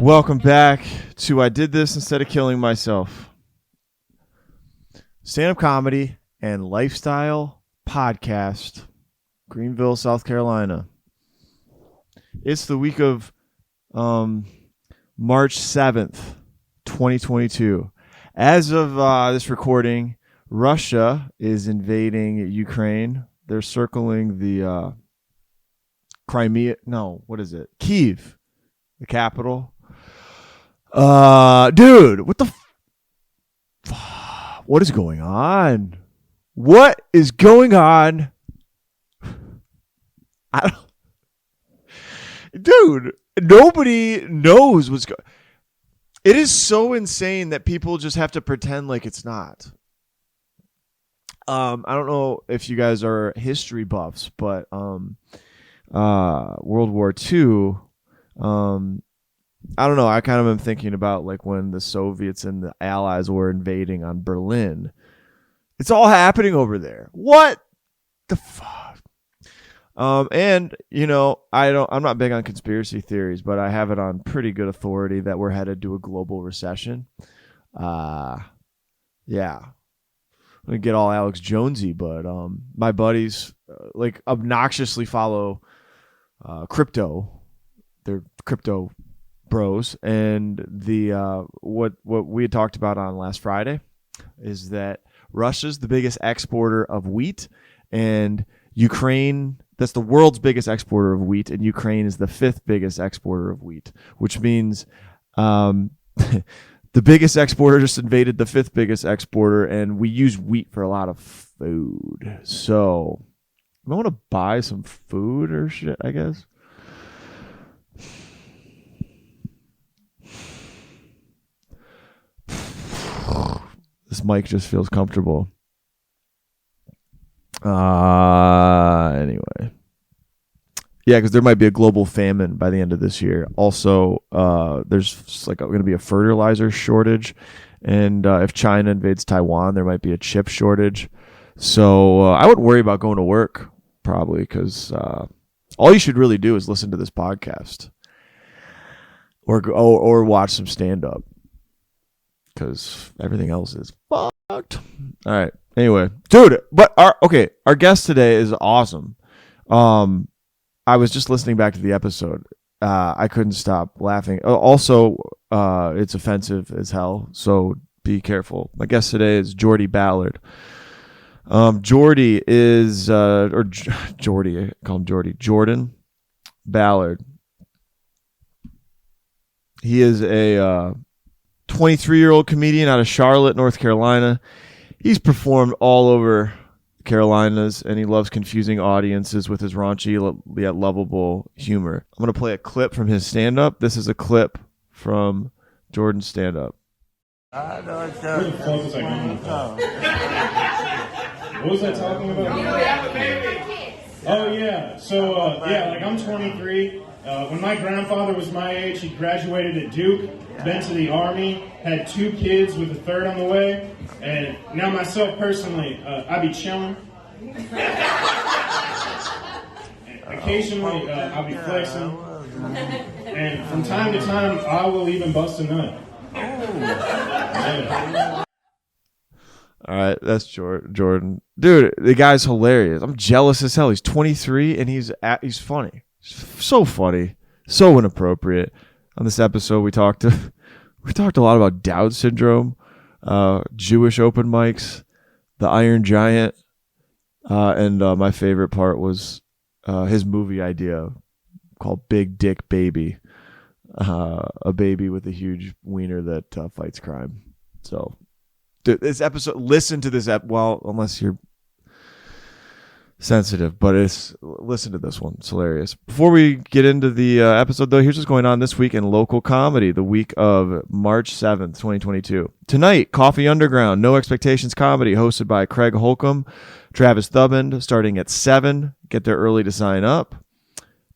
Welcome back to I Did This Instead of Killing Myself. Stand-up comedy and lifestyle podcast, Greenville, South Carolina. It's the week of March 7th, 2022. As of this recording, Russia is invading Ukraine. They're circling the Crimea. No, what is it? Kyiv, the capital. Dude, what the what is going on? What is going on? Dude, nobody knows what's going. It is so insane that people just have to pretend like it's not. I don't know if you guys are history buffs, but World War II, I don't know. I kind of am thinking about like when the Soviets and the Allies were invading on Berlin. It's all happening over there. What the fuck? And you know, I'm not big on conspiracy theories, but I have it on pretty good authority that we're headed to a global recession. Yeah. I'm gonna get all Alex Jonesy, but my buddies like obnoxiously follow crypto. They're crypto bros, and the what we had talked about on last Friday is that Russia's the biggest exporter of wheat, and Ukraine, that's the world's biggest exporter of wheat, and Ukraine is the fifth biggest exporter of wheat, which means the biggest exporter just invaded the fifth biggest exporter, and we use wheat for a lot of food. So I want to buy some food or shit, I guess. This mic just feels comfortable. Anyway. Yeah, because there might be a global famine by the end of this year. Also, there's like going to be a fertilizer shortage. And if China invades Taiwan, there might be a chip shortage. So I wouldn't worry about going to work, probably, because all you should really do is listen to this podcast. Or watch some stand-up. Because everything else is fucked. All right. Anyway, dude, but our guest today is awesome. I was just listening back to the episode. I couldn't stop laughing. Also, it's offensive as hell, so be careful. My guest today is Ballard. Jordy is Jordy. I call him Jordy. Jordan Ballard. He is a 23-year-old comedian out of Charlotte, North Carolina. He's performed all over the Carolinas, and he loves confusing audiences with his raunchy yet lovable humor. I'm going to play a clip from his stand-up. This is a clip from Jordan's stand-up. Where the fuck was I going with that? What was I talking about? Oh, yeah. So, like I'm 23. When my grandfather was my age, he graduated at Duke, been to the Army, had 2 kids with a third on the way, and now myself personally, I be chilling. Occasionally, I'll be flexing, and from time to time, I will even bust a nut. Yeah. All right, that's Jordan. Dude, the guy's hilarious. I'm jealous as hell. He's 23, and he's funny. So funny, so inappropriate. On this episode, we talked a lot about Down syndrome, Jewish open mics, the Iron Giant, and my favorite part was his movie idea called Big Dick Baby, a baby with a huge wiener that fights crime. So, dude, this episode, listen to this unless you're sensitive, but listen to this one. It's hilarious. Before we get into the episode, though, here's what's going on this week in local comedy, the week of March 7th, 2022. Tonight, Coffee Underground, No Expectations Comedy, hosted by Craig Holcomb, Travis Thubband, starting at 7. Get there early to sign up.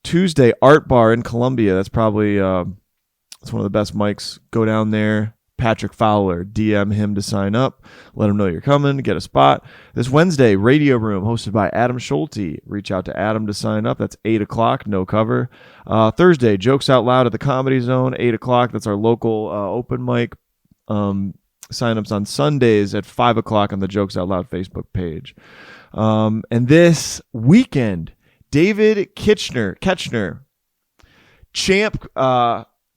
Tuesday, Art Bar in Columbia. That's probably it's one of the best mics. Go down there. Patrick Fowler. DM him to sign up. Let him know you're coming. Get a spot. This Wednesday, Radio Room, hosted by Adam Schulte. Reach out to Adam to sign up. That's 8 o'clock, no cover. Thursday, Jokes Out Loud at the Comedy Zone, 8 o'clock. That's our local open mic. Sign-ups on Sundays at 5 o'clock on the Jokes Out Loud Facebook page. And this weekend, David Ketchner,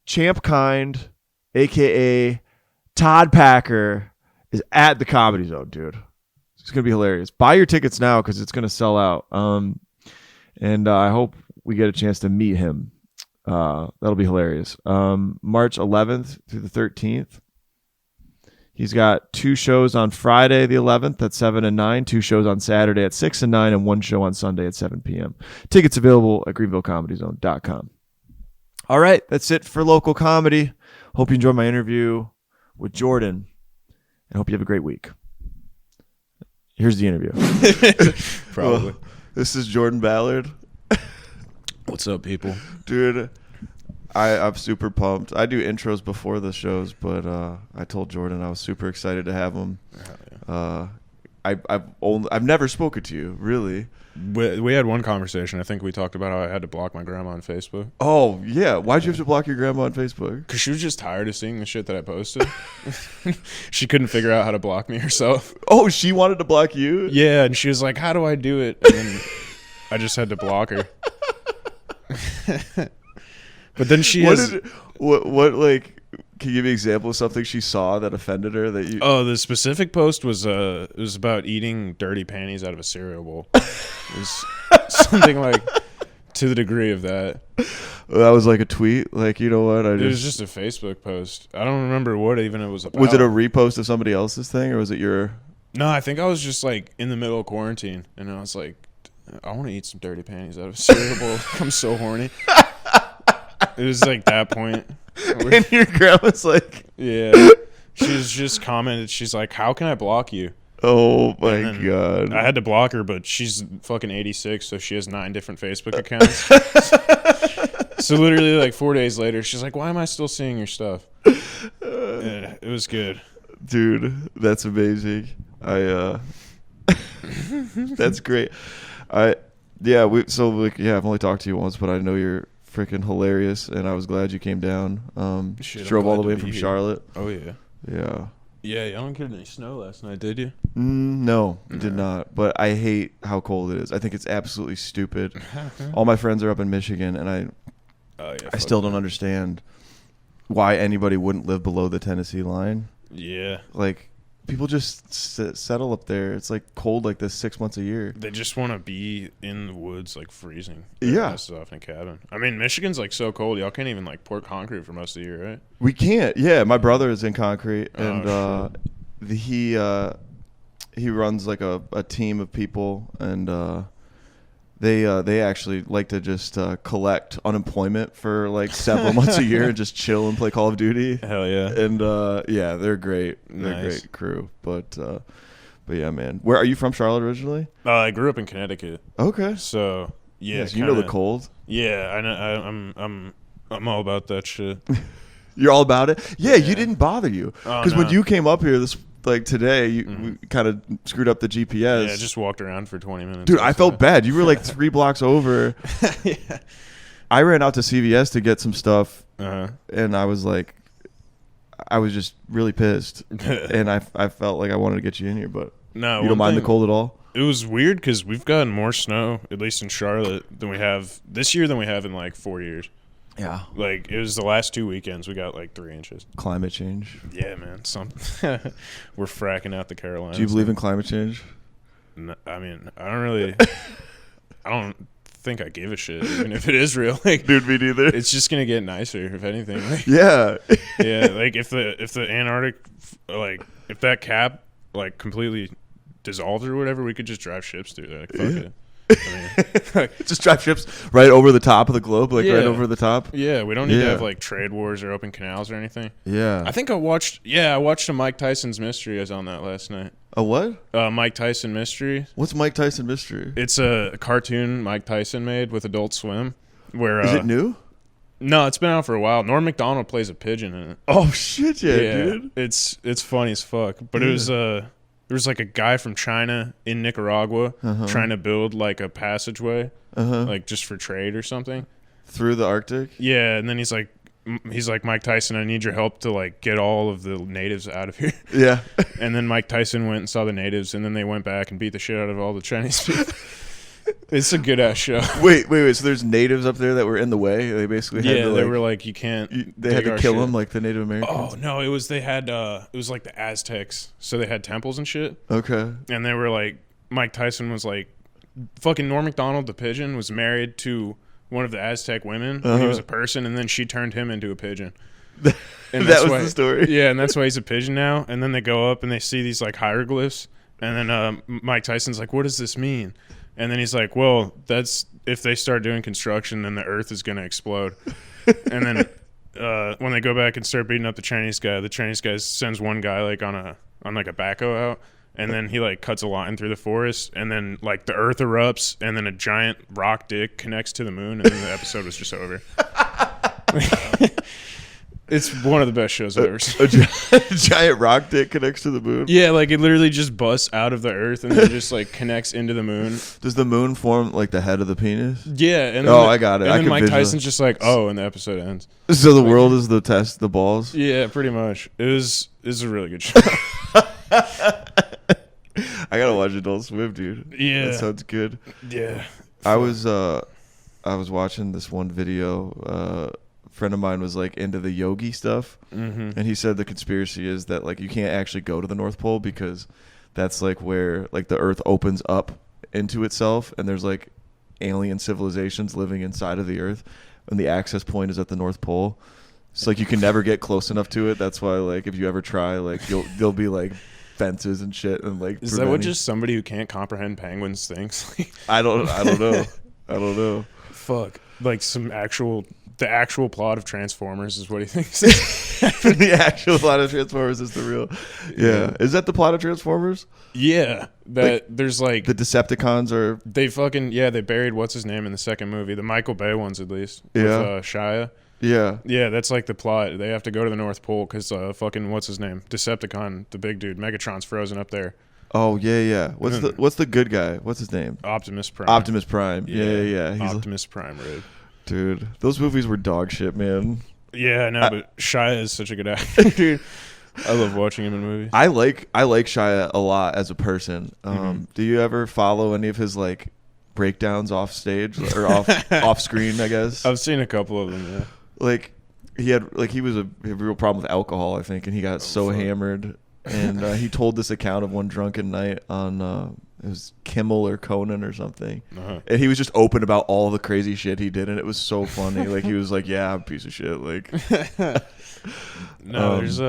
Champ Kind, a.k.a. Todd Packer, is at the Comedy Zone, dude. It's going to be hilarious. Buy your tickets now because it's going to sell out. And I hope we get a chance to meet him. That'll be hilarious. March 11th through the 13th. He's got 2 shows on Friday the 11th at 7 and 9, 2 shows on Saturday at 6 and 9, and 1 show on Sunday at 7 p.m. Tickets available at greenvillecomedyzone.com. All right, that's it for local comedy. Hope you enjoyed my interview with Jordan, and hope you have a great week. Here's the interview. Probably. Well, this is Jordan Ballard. What's up, people? Dude, I'm super pumped. I do intros before the shows, but I told Jordan I was super excited to have him. Yeah. I've never spoken to you, really. We had one conversation. I think we talked about how I had to block my grandma on Facebook. Oh, yeah. Why'd you have to block your grandma on Facebook? Because she was just tired of seeing the shit that I posted. She couldn't figure out how to block me herself. Oh, she wanted to block you? Yeah, and she was like, how do I do it? And then I just had to block her. But then she what like, can you give me an example of something she saw that offended her that you? Oh, the specific post was it was about eating dirty panties out of a cereal bowl. It was something like to the degree of that. That was like a tweet. Like, you know what? It was just a Facebook post. I don't remember what even it was about. Was it a repost of somebody else's thing, or was it your? No, I think I was just like in the middle of quarantine, and I was like, I want to eat some dirty panties out of a cereal bowl. I'm so horny. It was like that point. And your grandma's like, yeah. She's just commented. She's like, how can I block you? Oh my God. I had to block her, but she's fucking 86, so she has 9 different Facebook accounts. So literally like 4 days later, she's like, why am I still seeing your stuff? Yeah, it was good. Dude, that's amazing. That's great. I've only talked to you once, but I know you're freaking hilarious, and I was glad you came down. Drove all the way from Charlotte. Oh yeah. Yeah. Yeah, you don't get any snow last night, did you? No, did not. But I hate how cold it is. I think it's absolutely stupid. All my friends are up in Michigan, and I still don't understand why anybody wouldn't live below the Tennessee line. Yeah. Like, people just settle up there. It's like cold like this 6 months a year. They just want to be in the woods, like freezing. Yeah. Off in a cabin. I mean, Michigan's like so cold. Y'all can't even like pour concrete for most of the year, right? We can't. Yeah, my brother is in concrete, and he runs like a team of people, and they actually like to just collect unemployment for like several months a year and just chill and play Call of Duty. Hell yeah. And yeah, they're great. They're a great crew. But yeah, man. Where are you from? Charlotte originally? I grew up in Connecticut. Okay. So yeah, so you know the cold. Yeah, I know. I'm all about that shit. You're all about it. Yeah, you didn't bother you because when you came up here today, we kind of screwed up the GPS. Yeah, I just walked around for 20 minutes. Dude, I felt bad. You were like 3 blocks over. Yeah. I ran out to CVS to get some stuff, and I was like, I was just really pissed, and I felt like I wanted to get you in here, but no, you don't mind the cold at all? It was weird because we've gotten more snow, at least in Charlotte, than we have this year than we have in like 4 years. Yeah. Like, it was the last 2 weekends we got like 3 inches. Climate change. Yeah, man. We're fracking out the Carolinas. Do you believe in climate change? No, I mean, I don't think I give a shit, even if it is real. Like, dude, me neither. It's just gonna get nicer, if anything. Like, yeah. Yeah, like if the Antarctic, like if that cap like completely dissolved or whatever, we could just drive ships through there. Like, fuck it. I mean, just drive ships right over the top of the globe, like right over the top. Yeah, we don't need to have like trade wars or open canals or anything. Yeah, I think I watched a Mike Tyson's Mystery. I was on that last night. A what? Mike Tyson Mystery. What's Mike Tyson Mystery? It's a cartoon Mike Tyson made with Adult Swim. Where is it new? No, it's been out for a while. Norm Macdonald plays a pigeon in it. Oh shit, yeah, dude. It's funny as fuck. But it was there was like a guy from China in Nicaragua trying to build like a passageway, like just for trade or something through the Arctic. Yeah, and then he's like Mike Tyson, I need your help to like get all of the natives out of here. Yeah. And then Mike Tyson went and saw the natives, and then they went back and beat the shit out of all the Chinese people. It's a good ass show. Wait. So there's natives up there that were in the way. They basically had to, they were like, you can't. They had to kill them like the Native Americans. Oh no, it was it was like the Aztecs, so they had temples and shit. Okay. And they were like, Mike Tyson was like, fucking Norm Macdonald the pigeon was married to one of the Aztec women when he was a person, and then she turned him into a pigeon. And that was the story. Yeah, and that's why he's a pigeon now. And then they go up and they see these like hieroglyphs, and then Mike Tyson's like, what does this mean? And then he's like, well, that's if they start doing construction, then the earth is going to explode. And then when they go back and start beating up the Chinese guy sends one guy like on a backhoe out, and then he like cuts a line through the forest, and then like the earth erupts, and then a giant rock dick connects to the moon, and then the episode was just over. It's one of the best shows I've ever seen. A giant rock dick connects to the moon? Yeah, like it literally just busts out of the earth and then just like connects into the moon. Does the moon form like the head of the penis? Yeah. And then I got it. And then Mike Tyson's just like, oh, and the episode ends. So the world is the test, the balls? Yeah, pretty much. It was a really good show. I gotta watch Adult Swim, dude. Yeah. That sounds good. Yeah. I was watching this one video. Friend of mine was like into the yogi stuff, and he said the conspiracy is that like you can't actually go to the North Pole because that's like where like the Earth opens up into itself, and there's like alien civilizations living inside of the Earth, and the access point is at the North Pole. So like you can never get close enough to it. That's why like if you ever try, like there'll be like fences and shit, and like is that what just somebody who can't comprehend penguins thinks? I don't know. Fuck, like the actual plot of Transformers is what he thinks. The actual plot of Transformers is the real. Yeah. Is that the plot of Transformers? Yeah. There's like the Decepticons are. They buried what's his name in the second movie, the Michael Bay ones at least. Yeah. With Shia. Yeah. Yeah, that's like the plot. They have to go to the North Pole because fucking what's his name, Decepticon, the big dude, Megatron's frozen up there. Oh yeah. What's the good guy? What's his name? Optimus Prime. Yeah. He's Optimus Prime, Red. Dude, those movies were dog shit, man. Yeah, I know, but Shia is such a good actor, dude. I love watching him in movies. I like Shia a lot as a person. Do you ever follow any of his like breakdowns off stage or off screen? I guess I've seen a couple of them. Yeah, like he was a real problem with alcohol, I think, and he got hammered. And he told this account of one drunken night on it was Kimmel or Conan or something, and he was just open about all the crazy shit he did, and it was so funny. Like he was like, "Yeah, I'm a piece of shit." Like, no, there's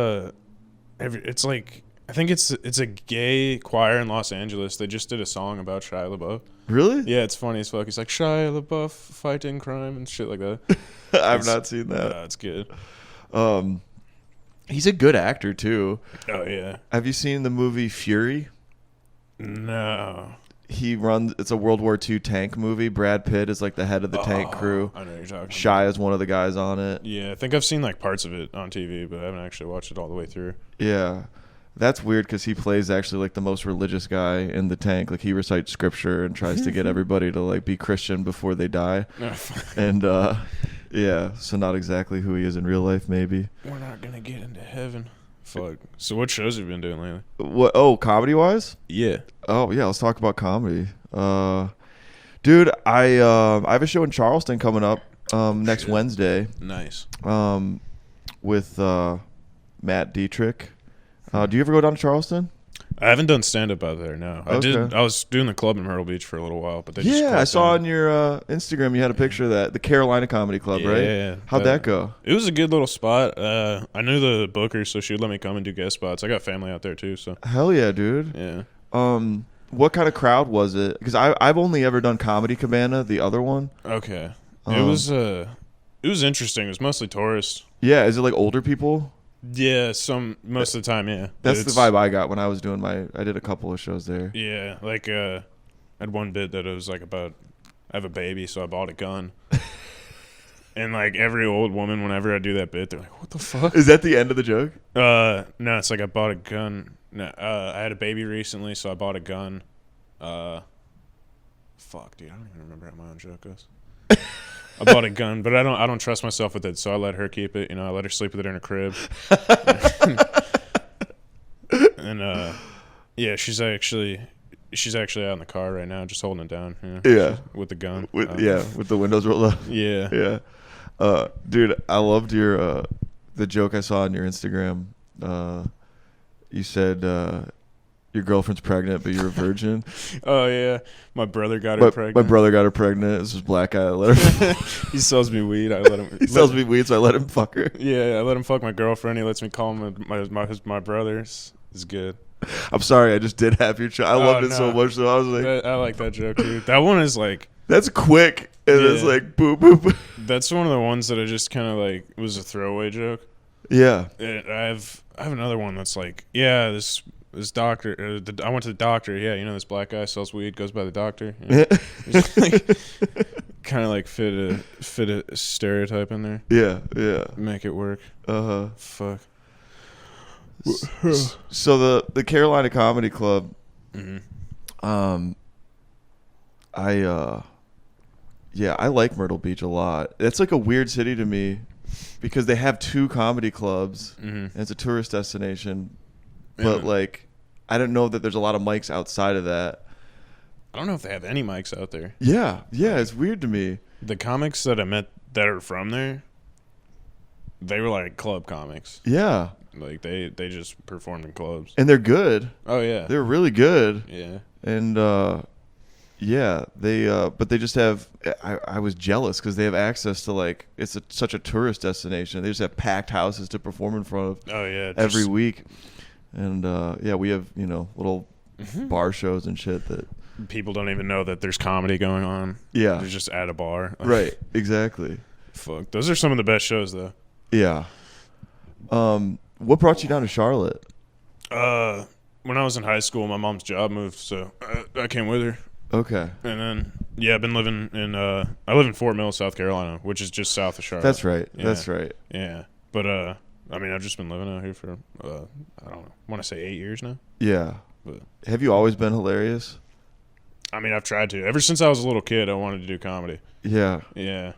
it's like I think it's a gay choir in Los Angeles. They just did a song about Shia LaBeouf. Really? Yeah, it's funny as fuck. He's like Shia LaBeouf fighting crime and shit like that. I've not seen that. It's good. He's a good actor too. Oh yeah. Have you seen the movie Fury? No. It's a World War II tank movie. Brad Pitt is like the head of the tank crew. I know you're talking. Shia is one of the guys on it. Yeah, I think I've seen like parts of it on TV, but I haven't actually watched it all the way through. Yeah. That's weird because he plays actually like the most religious guy in the tank. Like he recites scripture and tries to get everybody to like be Christian before they die. And yeah, so not exactly who he is in real life, maybe. We're not gonna get into heaven. Fuck. So what shows have you been doing lately? What? Oh, comedy wise? Yeah. Oh yeah, let's talk about comedy. Dude, I have a show in Charleston coming up next Wednesday. Nice. With Matt Dietrich. Do you ever go down to Charleston? I haven't done stand-up out there, no. Okay. I was doing the club in Myrtle Beach for a little while, but they just I saw down. on your Instagram you had a picture of that. The Carolina Comedy Club, right? Yeah. How'd that go? It was a good little spot. I knew the booker, so she would let me come and do guest spots. I got family out there, too, so. Hell yeah, dude. Yeah. What kind of crowd was it? Because I've only ever done Comedy Cabana, the other one. Okay. It was interesting. It was mostly tourists. Yeah, is it like older people? Yeah, most of the time, yeah. That's the vibe I got when I was doing I did a couple of shows there. Yeah, like I had one bit that it was like about I have a baby, so I bought a gun. And like every old woman, whenever I do that bit, they're like, "What the fuck?" Is that the end of the joke? No, it's like I bought a gun. No, I had a baby recently, so I bought a gun. Fuck, dude, I don't even remember how my own joke goes. I bought a gun, but I don't trust myself with it, so I let her keep it. You know, I let her sleep with it in her crib. And yeah, she's actually out in the car right now, just holding it down. Yeah, with the gun. with the windows rolled up. Yeah. Dude, I loved your the joke I saw on your Instagram. You said your girlfriend's pregnant, but you're a virgin. Oh yeah, my brother got her pregnant. My brother got her pregnant. This is black guy. I let her. He sells me weed. I let him. He sells me weed, so I let him fuck her. Yeah, I let him fuck my girlfriend. He lets me call him my brothers. It's good. I'm sorry, I just did half your joke. I loved it so much, so I was like, I like that joke, dude. That one is like, that's quick, and it's like boop boop. That's one of the ones that I just kind of like was a throwaway joke. Yeah. And I have another one that's like, yeah, this doctor. I went to the doctor. Yeah, you know, this black guy sells weed, goes by the doctor. You know? Like, kind of like fit a stereotype in there. Yeah. Make it work. Fuck. So the Carolina Comedy Club, I like Myrtle Beach a lot. It's like a weird city to me because they have 2 comedy clubs and it's a tourist destination, but like I don't know that there's a lot of mics outside of that. I don't know if they have any mics out there. Yeah, it's weird to me. The comics that I met that are from there, they were like club comics. Yeah. Like they just performed in clubs. And they're good. Oh yeah. They're really good. Yeah. And but they just have I was jealous because they have access to like such a tourist destination. They just have packed houses to perform in front of. Oh yeah. Every week. And we have, you know, little bar shows and shit that people don't even know that there's comedy going on. Yeah. They're just at a bar. Right. Exactly. Fuck. Those are some of the best shows though. Yeah. What brought you down to Charlotte? When I was in high school, my mom's job moved, so I came with her. Okay. And then, I've been living in, I live in Fort Mill, South Carolina, which is just south of Charlotte. That's right. Yeah. That's right. Yeah. But, I mean, I've just been living out here for, I don't know, I want to say 8 years now. Yeah. But have you always been hilarious? I mean, I've tried to. Ever since I was a little kid, I wanted to do comedy. Yeah. Yeah.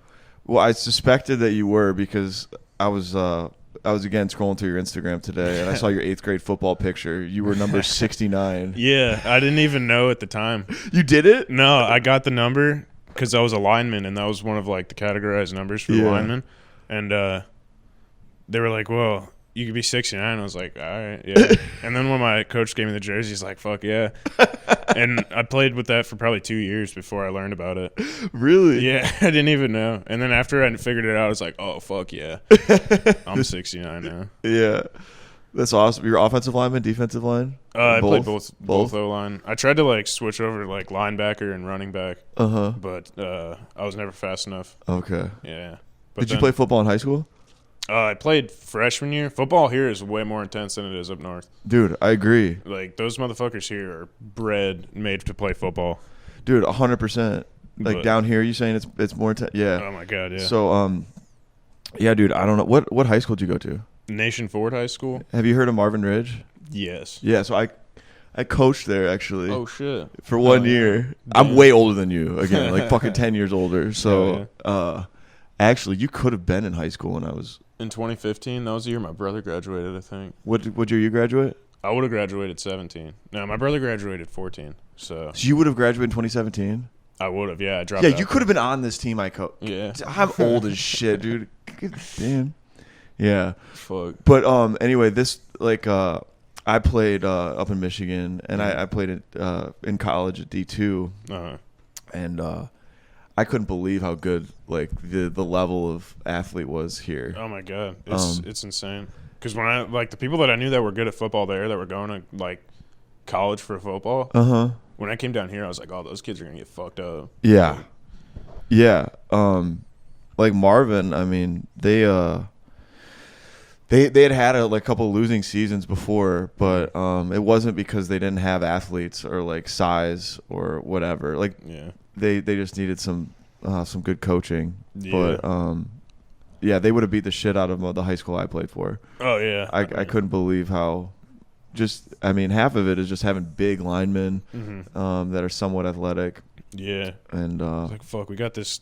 Well, I suspected that you were because I was again scrolling through your Instagram today, and I saw your 8th grade football picture. You were number 69. Yeah, I didn't even know at the time. You did it? No, I got the number because I was a lineman, and that was one of like the categorized numbers for the lineman. And they were like, "Well, you could be 69." I was like, "All right, yeah." And then when my coach gave me the jersey, he's like, "Fuck yeah!" And I played with that for probably 2 years before I learned about it. Really? Yeah, I didn't even know. And then after I figured it out, I was like, "Oh fuck yeah, I'm 69 now." Yeah, that's awesome. You're offensive lineman, defensive line? I played both O-line. I tried to like switch over to like linebacker and running back. But I was never fast enough. Okay. Yeah. Did you play football in high school? I played freshman year. Football here is way more intense than it is up north. Dude, I agree. Like, those motherfuckers here are made to play football. Dude, 100%. Like, down here, you saying it's more intense? Yeah. Oh, my God, yeah. So, yeah, dude, I don't know. What high school did you go to? Nation Ford High School. Have you heard of Marvin Ridge? Yes. Yeah, so I coached there, actually. Oh, shit. For 1 year. Damn. I'm way older than you, again. Like, fucking 10 years older. So, actually, you could have been in high school when I was... In 2015, that was the year my brother graduated, I think. What year you graduate? I would have graduated 17. No, my brother graduated 14. So you would have graduated in 2017? I would have, yeah. I dropped out. Yeah, you could have been on this team I coached. Yeah. I'm old as shit, dude. Damn. Yeah. Fuck. But anyway, this like I played up in Michigan, and I played in college at D2, and I couldn't believe how good like the level of athlete was here. Oh my God, it's insane. Because when I like the people that I knew that were good at football there, that were going to like college for football. When I came down here, I was like, oh, those kids are gonna get fucked up. Yeah, yeah. Like Marvin, I mean, they had a couple of losing seasons before, but it wasn't because they didn't have athletes or like size or whatever. Like they just needed some good coaching. Yeah. But yeah, they would have beat the shit out of the high school I played for. Oh yeah, I couldn't believe how. Half of it is just having big linemen that are somewhat athletic. Yeah, and like fuck, we got this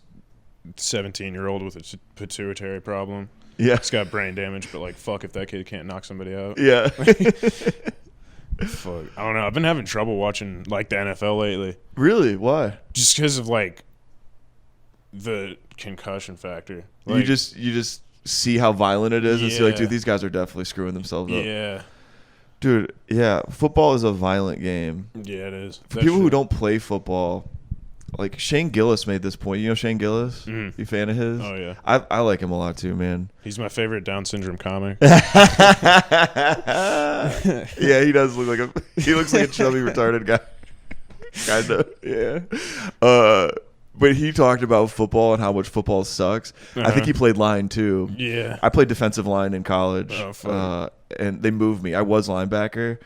17-year-old with a pituitary problem. Yeah, he's got brain damage, but like fuck if that kid can't knock somebody out. Yeah. Fuck, I don't know. I've been having trouble watching like the NFL lately. Really? Why? Just because of like the concussion factor. Like, you just see how violent it is and see like, dude, these guys are definitely screwing themselves up. Yeah. Dude, yeah, football is a violent game. Yeah, it is. For people who don't play football, like Shane Gillis made this point. You know Shane Gillis? You a fan of his? Oh, yeah. I like him a lot too, man. He's my favorite Down syndrome comic. Yeah, he does look like he looks like a chubby, retarded guy. Kind of. Yeah. But he talked about football and how much football sucks. I think he played line too. Yeah. I played defensive line in college. Oh, fuck. And they moved me. I was linebacker.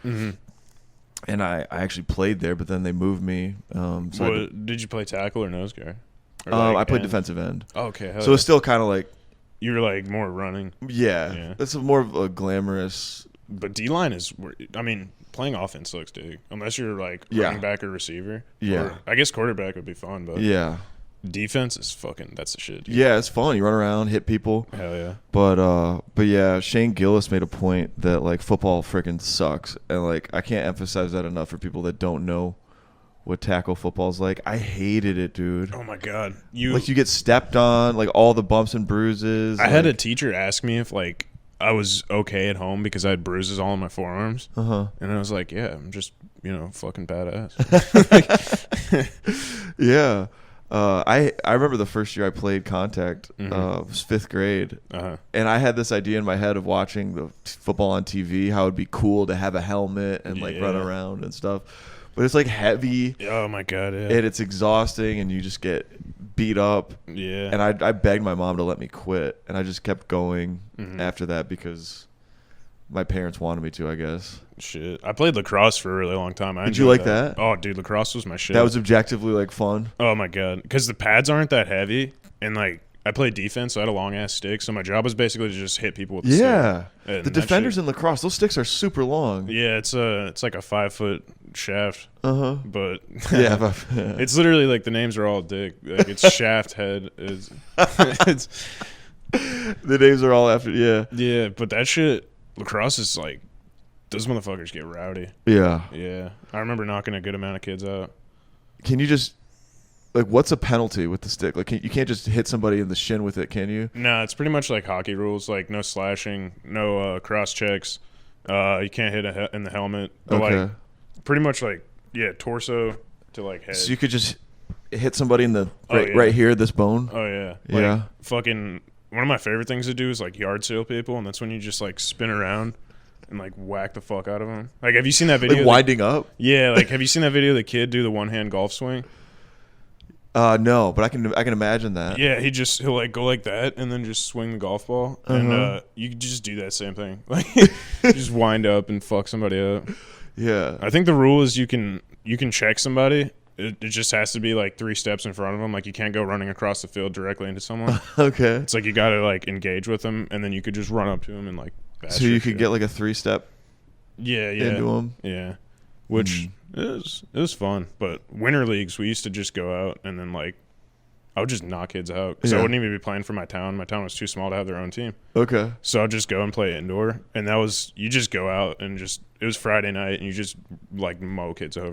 And I actually played there, but then they moved me. Did you play tackle or nose guard? I played defensive end. Oh, okay. So it's still kind of like... You were like more running. Yeah. It's more of a glamorous... But D-line is... I mean, playing offense looks big. Unless you're like running back or receiver. Yeah. Or, I guess quarterback would be fun, but... Yeah. Defense is fucking... That's the shit, dude. Yeah, it's fun. You run around, hit people. Hell yeah. But yeah, Shane Gillis made a point that like football freaking sucks, and like I can't emphasize that enough for people that don't know what tackle football's like. I hated it, dude. Oh my god, you get stepped on, like all the bumps and bruises. I had a teacher ask me if like I was okay at home because I had bruises all on my forearms, and I was like, yeah, I'm just fucking badass. Yeah. I remember the first year I played contact, it was 5th grade, and I had this idea in my head of watching the football on TV, how it'd be cool to have a helmet and like run around and stuff, but it's like heavy. Oh my god, yeah. And it's exhausting, and you just get beat up. Yeah. And I begged my mom to let me quit, and I just kept going after that because my parents wanted me to, I guess. Shit, I played lacrosse for a really long time. Did you like that? Oh, dude, lacrosse was my shit. That was objectively like fun. Oh my god, because the pads aren't that heavy, and like I played defense, so I had a long ass stick. So my job was basically to just hit people with the stick. The defenders in lacrosse, those sticks are super long. Yeah, it's like a 5-foot shaft. But yeah, it's literally like the names are all dick. Like it's shaft head. It's the names are all after. Yeah, but that shit, lacrosse is like. Those motherfuckers get rowdy. Yeah. Yeah. I remember knocking a good amount of kids out. Can you just, like, what's a penalty with the stick? Like, you can't just hit somebody in the shin with it, can you? No, it's pretty much like hockey rules. Like, no slashing, no cross checks. You can't hit in the helmet. But, like, pretty much, like, torso to, like, head. So you could just hit somebody in the, right here, this bone? Oh, yeah. Yeah. Like, fucking, one of my favorite things to do is, like, yard sale people, and that's when you just, like, spin around. And like whack the fuck out of him. Like, have you seen that video? Like winding up? Yeah, like have you seen that video of the kid do the one-hand golf swing? No, but I can imagine that. Yeah, he'll like go like that and then just swing the golf ball, and you can just do that same thing. Like, just wind up and fuck somebody up. Yeah, I think the rule is you can check somebody. It just has to be like 3 steps in front of them. Like you can't go running across the field directly into someone. Okay, it's like you got to like engage with them, and then you could just run up to them and like. So you could get like a 3-step. Yeah. Into them. Yeah, which it was fun. But winter leagues, we used to just go out and then like I would just knock kids out because I wouldn't even be playing for my town. My town was too small to have their own team. Okay. So I'd just go and play indoor, and that was you just go out and just it was Friday night and you just like mow kids over.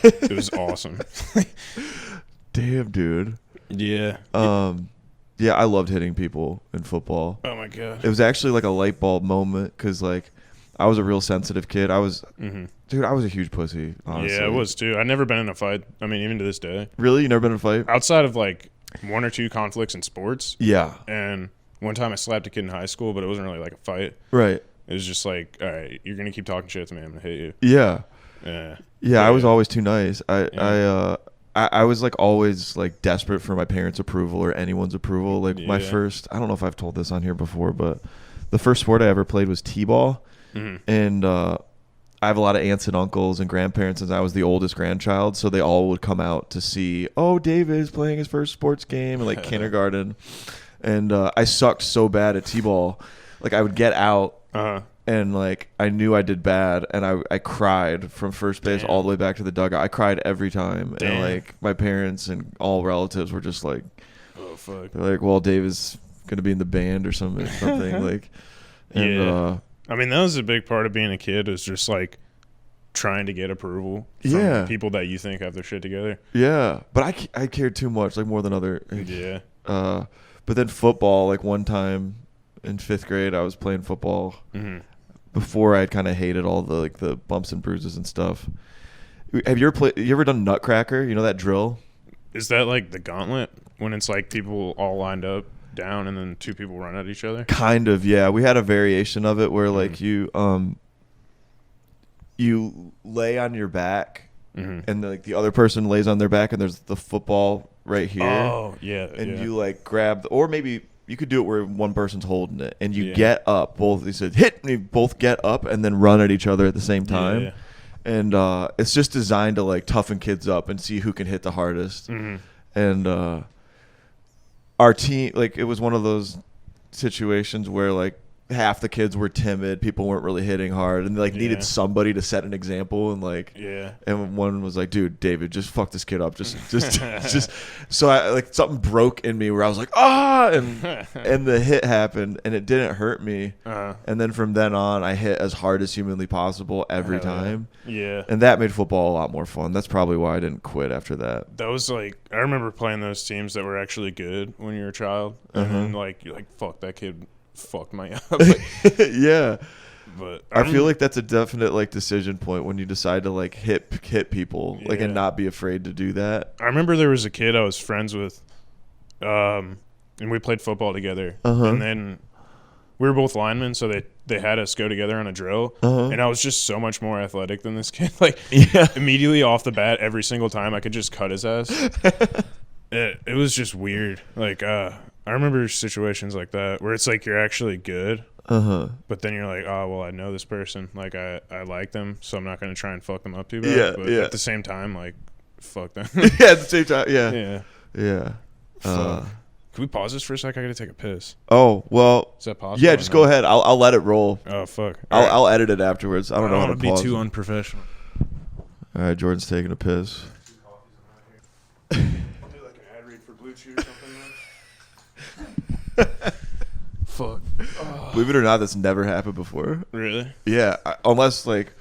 It was awesome. Damn, dude. Yeah. Yeah, I loved hitting people in football. Oh my god. It was actually like a light bulb moment because like I was a real sensitive kid. I was, dude, I was a huge pussy. Honestly. Yeah, I was too. I've never been in a fight. I mean, even to this day. Really, you never been in a fight? Outside of like 1 or 2 conflicts in sports. Yeah. And one time I slapped a kid in high school, but it wasn't really like a fight. Right. It was just like, all right, you're gonna keep talking shit to me, I'm gonna hit you. Yeah. Yeah. I was always too nice. I was like always like desperate for my parents' approval or anyone's approval. Like my first, I don't know if I've told this on here before, but the first sport I ever played was t-ball. And I have a lot of aunts and uncles and grandparents since I was the oldest grandchild. So they all would come out to see, oh, David is playing his first sports game in like kindergarten. and I sucked so bad at t-ball. Like I would get out and like I knew I did bad, and I cried from first base all the way back to the dugout. I cried every time, and like my parents and all relatives were just like, oh fuck, they're like, well, Dave is gonna be in the band or something like. And, I mean, that was a big part of being a kid, is just like trying to get approval from people that you think have their shit together. Yeah, but I cared too much, like more than other. Yeah. But then football, like one time in 5th grade, I was playing football before I had kind of hated all the like the bumps and bruises and stuff. Have you ever done Nutcracker? You know that drill? Is that like the gauntlet when it's like people all lined up down and then 2 people run at each other? Kind of, yeah. We had a variation of it where like you lay on your back and like the other person lays on their back, and there's the football right here. Oh, yeah. And you like grab or maybe you could do it where one person's holding it, and you get up. Both they said hit, and you both get up and then run at each other at the same time. Yeah. And it's just designed to like toughen kids up and see who can hit the hardest. And our team, like, it was one of those situations where like half the kids were timid, people weren't really hitting hard, and they like needed somebody to set an example, and like and one was like, dude, David, just fuck this kid up, just so I like something broke in me where I was like, and the hit happened, and it didn't hurt me, and then from then on I hit as hard as humanly possible every time, and that made football a lot more fun. That's probably why I didn't quit after that. That was like, I remember playing those teams that were actually good when you were a child, and then like you're like, fuck, that kid fucked my up. Yeah, but I feel like that's a definite like decision point when you decide to like hit people, like, and not be afraid to do that. I remember there was a kid I was friends with, and we played football together, and then we were both linemen, so they had us go together on a drill, and I was just so much more athletic than this kid. Like immediately off the bat, every single time I could just cut his ass. It was just weird. Like I remember situations like that where it's like you're actually good, but then you're like, oh, well, I know this person. Like, I like them, so I'm not going to try and fuck them up too bad. But at the same time, like, fuck them. At the same time, yeah. Can we pause this for a sec? I got to take a piss. Oh, well. Is that possible? Yeah, just go ahead. I'll let it roll. Oh, fuck. I'll edit it afterwards. I don't know how to be pause too it. unprofessional. All right, Jordan's taking a piss. I'll do like an ad read for Blue Chew or something. Fuck. Believe it or not, that's never happened before. Really? Yeah, unless like,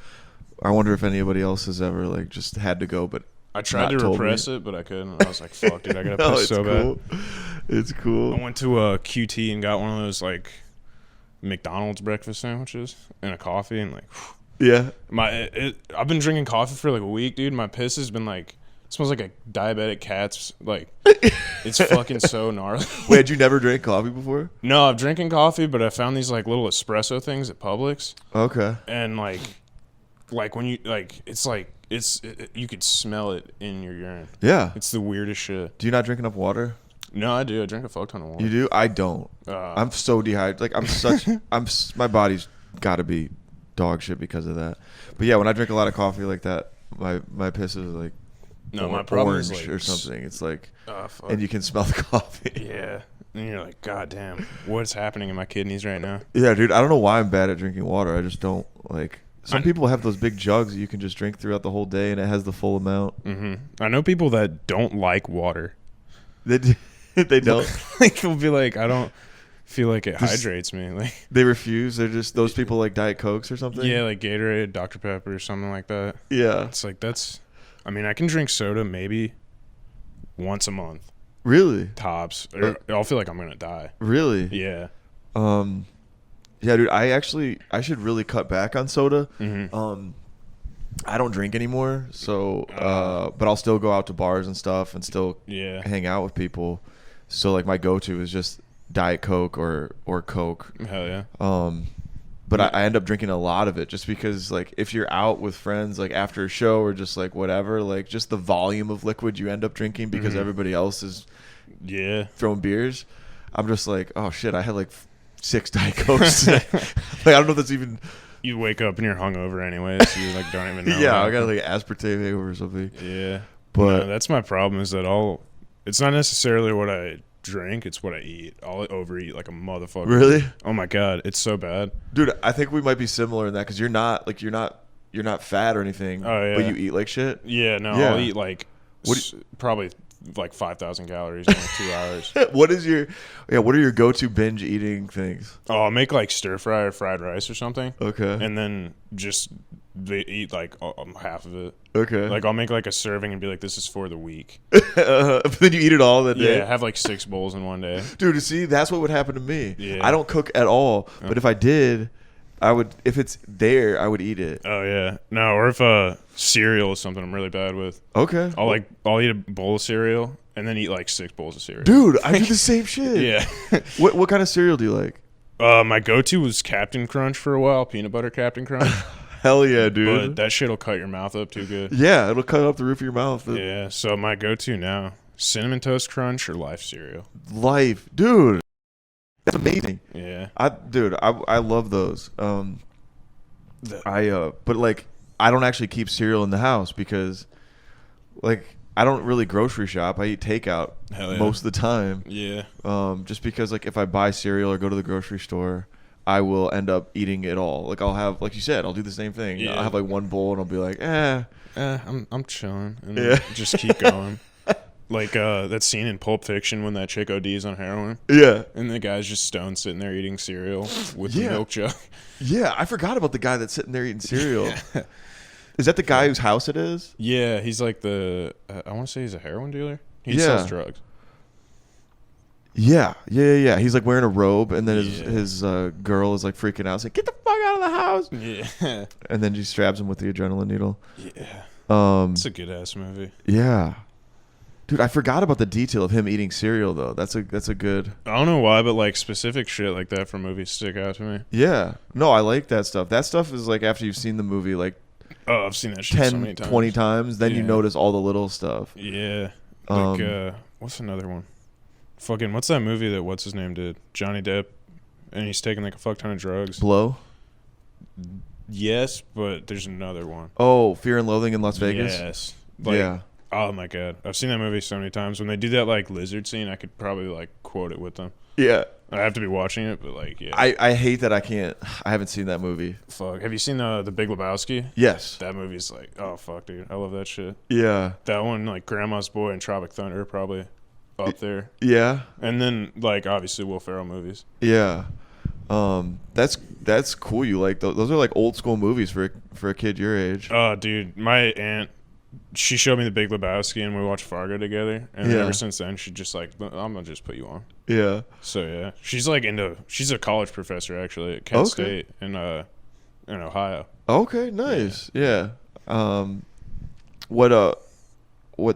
I wonder if anybody else has ever like just had to go, but I tried to repress it, but I couldn't. I was like, fuck, dude, I gotta piss so cool. bad. It's cool. I went to a QT and got one of those like McDonald's breakfast sandwiches and a coffee, and like, yeah. I've been drinking coffee for like a week, dude. My piss has been like, it smells like a diabetic cat's, like, it's fucking so gnarly. Wait, had you never drank coffee before? No, I'm drinking coffee, but I found these like little espresso things at Publix. Okay. And like when you like, it's like you could smell it in your urine. Yeah. It's the weirdest shit. Do you not drink enough water? No, I do. I drink a fuck ton of water. You do? I don't. I'm so dehydrated. Like my body's got to be dog shit because of that. But yeah, when I drink a lot of coffee like that, my piss is like. No, my problem orange is like, or something. It's like, fuck. And you can smell the coffee. Yeah, and you're like, God damn, what's happening in my kidneys right now? Yeah, dude, I don't know why I'm bad at drinking water. I just don't like. Some people have those big jugs that you can just drink throughout the whole day, and it has the full amount. I know people that don't like water. They don't. Like they'll be like, I don't feel like it hydrates me. Like they refuse. They're just those people like Diet Cokes or something. Yeah, like Gatorade, Dr. Pepper, or something like that. Yeah, it's like that's. I mean, I can drink soda maybe once a month. Really? Tops. Or I'll feel like I'm gonna die. Really? Yeah. Yeah, dude. I should really cut back on soda. I don't drink anymore, so but I'll still go out to bars and stuff and still hang out with people. So like my go-to is just Diet Coke or Coke. Hell yeah. But I end up drinking a lot of it just because, like, if you're out with friends, like, after a show or just, like, whatever, like, just the volume of liquid you end up drinking because everybody else is throwing beers. I'm just like, oh, shit, I had, like, 6 Diet Cokes today. Like, I don't know if that's even... You wake up and you're hungover anyway, so you, like, don't even know. Yeah, I got, like, aspartame hangover or something. Yeah. But no, that's my problem is that it's not necessarily what I drink, it's what I eat. I'll overeat like a motherfucker. Really? Oh my god, it's so bad. Dude, I think we might be similar in that because you're not fat or anything. Oh, yeah. But you eat like shit. Yeah, no, Yeah. I'll eat like probably like 5,000 calories in like 2 hours. What are your go-to binge eating things? Oh, I'll make like stir fry or fried rice or something. Okay. And then just they eat like half of it. Okay. Like I'll make like a serving and be like, this is for the week. But then you eat it all that day. Yeah, have like 6 bowls in one day. Dude, see, that's what would happen to me. Yeah. I don't cook at all, but if I did, I would. If it's there, I would eat it. Oh yeah, no. Or if cereal is something I'm really bad with. Okay. I'll eat a bowl of cereal and then eat like 6 bowls of cereal. Dude, I do the same shit. Yeah. What kind of cereal do you like? My go-to was Captain Crunch for a while, peanut butter Captain Crunch. Hell yeah, dude. But that shit'll cut your mouth up too good. Yeah, it'll cut up the roof of your mouth. Yeah. So my go-to now, Cinnamon Toast Crunch or Life cereal. Life, dude. That's amazing. Yeah. I love those. But like I don't actually keep cereal in the house because like I don't really grocery shop. I eat takeout most of the time. Yeah. Just because like if I buy cereal or go to the grocery store, I will end up eating it all. Like I'll have, like you said, I'll do the same thing. Yeah. I'll have like one bowl and I'll be like, I'm chilling and just keep going. Like that scene in Pulp Fiction when that chick ODs on heroin. Yeah. And the guy's just stoned sitting there eating cereal with the milk jug. Yeah, I forgot about the guy that's sitting there eating cereal. Is that the guy whose house it is? Yeah, he's like I want to say he's a heroin dealer. He sells drugs. Yeah. He's like wearing a robe, and then his girl is like freaking out, saying, "Get the fuck out of the house!" Yeah. And then she stabs him with the adrenaline needle. Yeah. It's a good ass movie. Yeah. Dude, I forgot about the detail of him eating cereal though. That's a good. I don't know why, but like specific shit like that from movies stick out to me. Yeah. No, I like that stuff. That stuff is like after you've seen the movie like Oh, I've seen that shit 10, so many times. 20 times, then you notice all the little stuff. Yeah. Like what's another one? Fucking what's that movie that what's his name did? Johnny Depp, and he's taking like a fuck ton of drugs. Blow? Yes, but there's another one. Oh, Fear and Loathing in Las Vegas? Yes. Like, yeah. Oh my god, I've seen that movie so many times. When they do that like lizard scene, I could probably like quote it with them. Yeah. I have to be watching it, but like, yeah. I hate that I can't. I haven't seen that movie. Fuck. Have you seen the Big Lebowski? Yes. That movie's like, oh fuck, dude, I love that shit. Yeah. That one, like Grandma's Boy and Tropic Thunder, probably up there. Yeah. And then like obviously Will Ferrell movies. Yeah. That's cool. You like those are like old school movies for a kid your age. Oh, dude, my aunt, she showed me the Big Lebowski and we watched Fargo together, and then ever since then she just like, I'm gonna just put you on. Yeah. So yeah, she's a college professor actually at Kent State in Ohio. Okay, nice. Yeah. What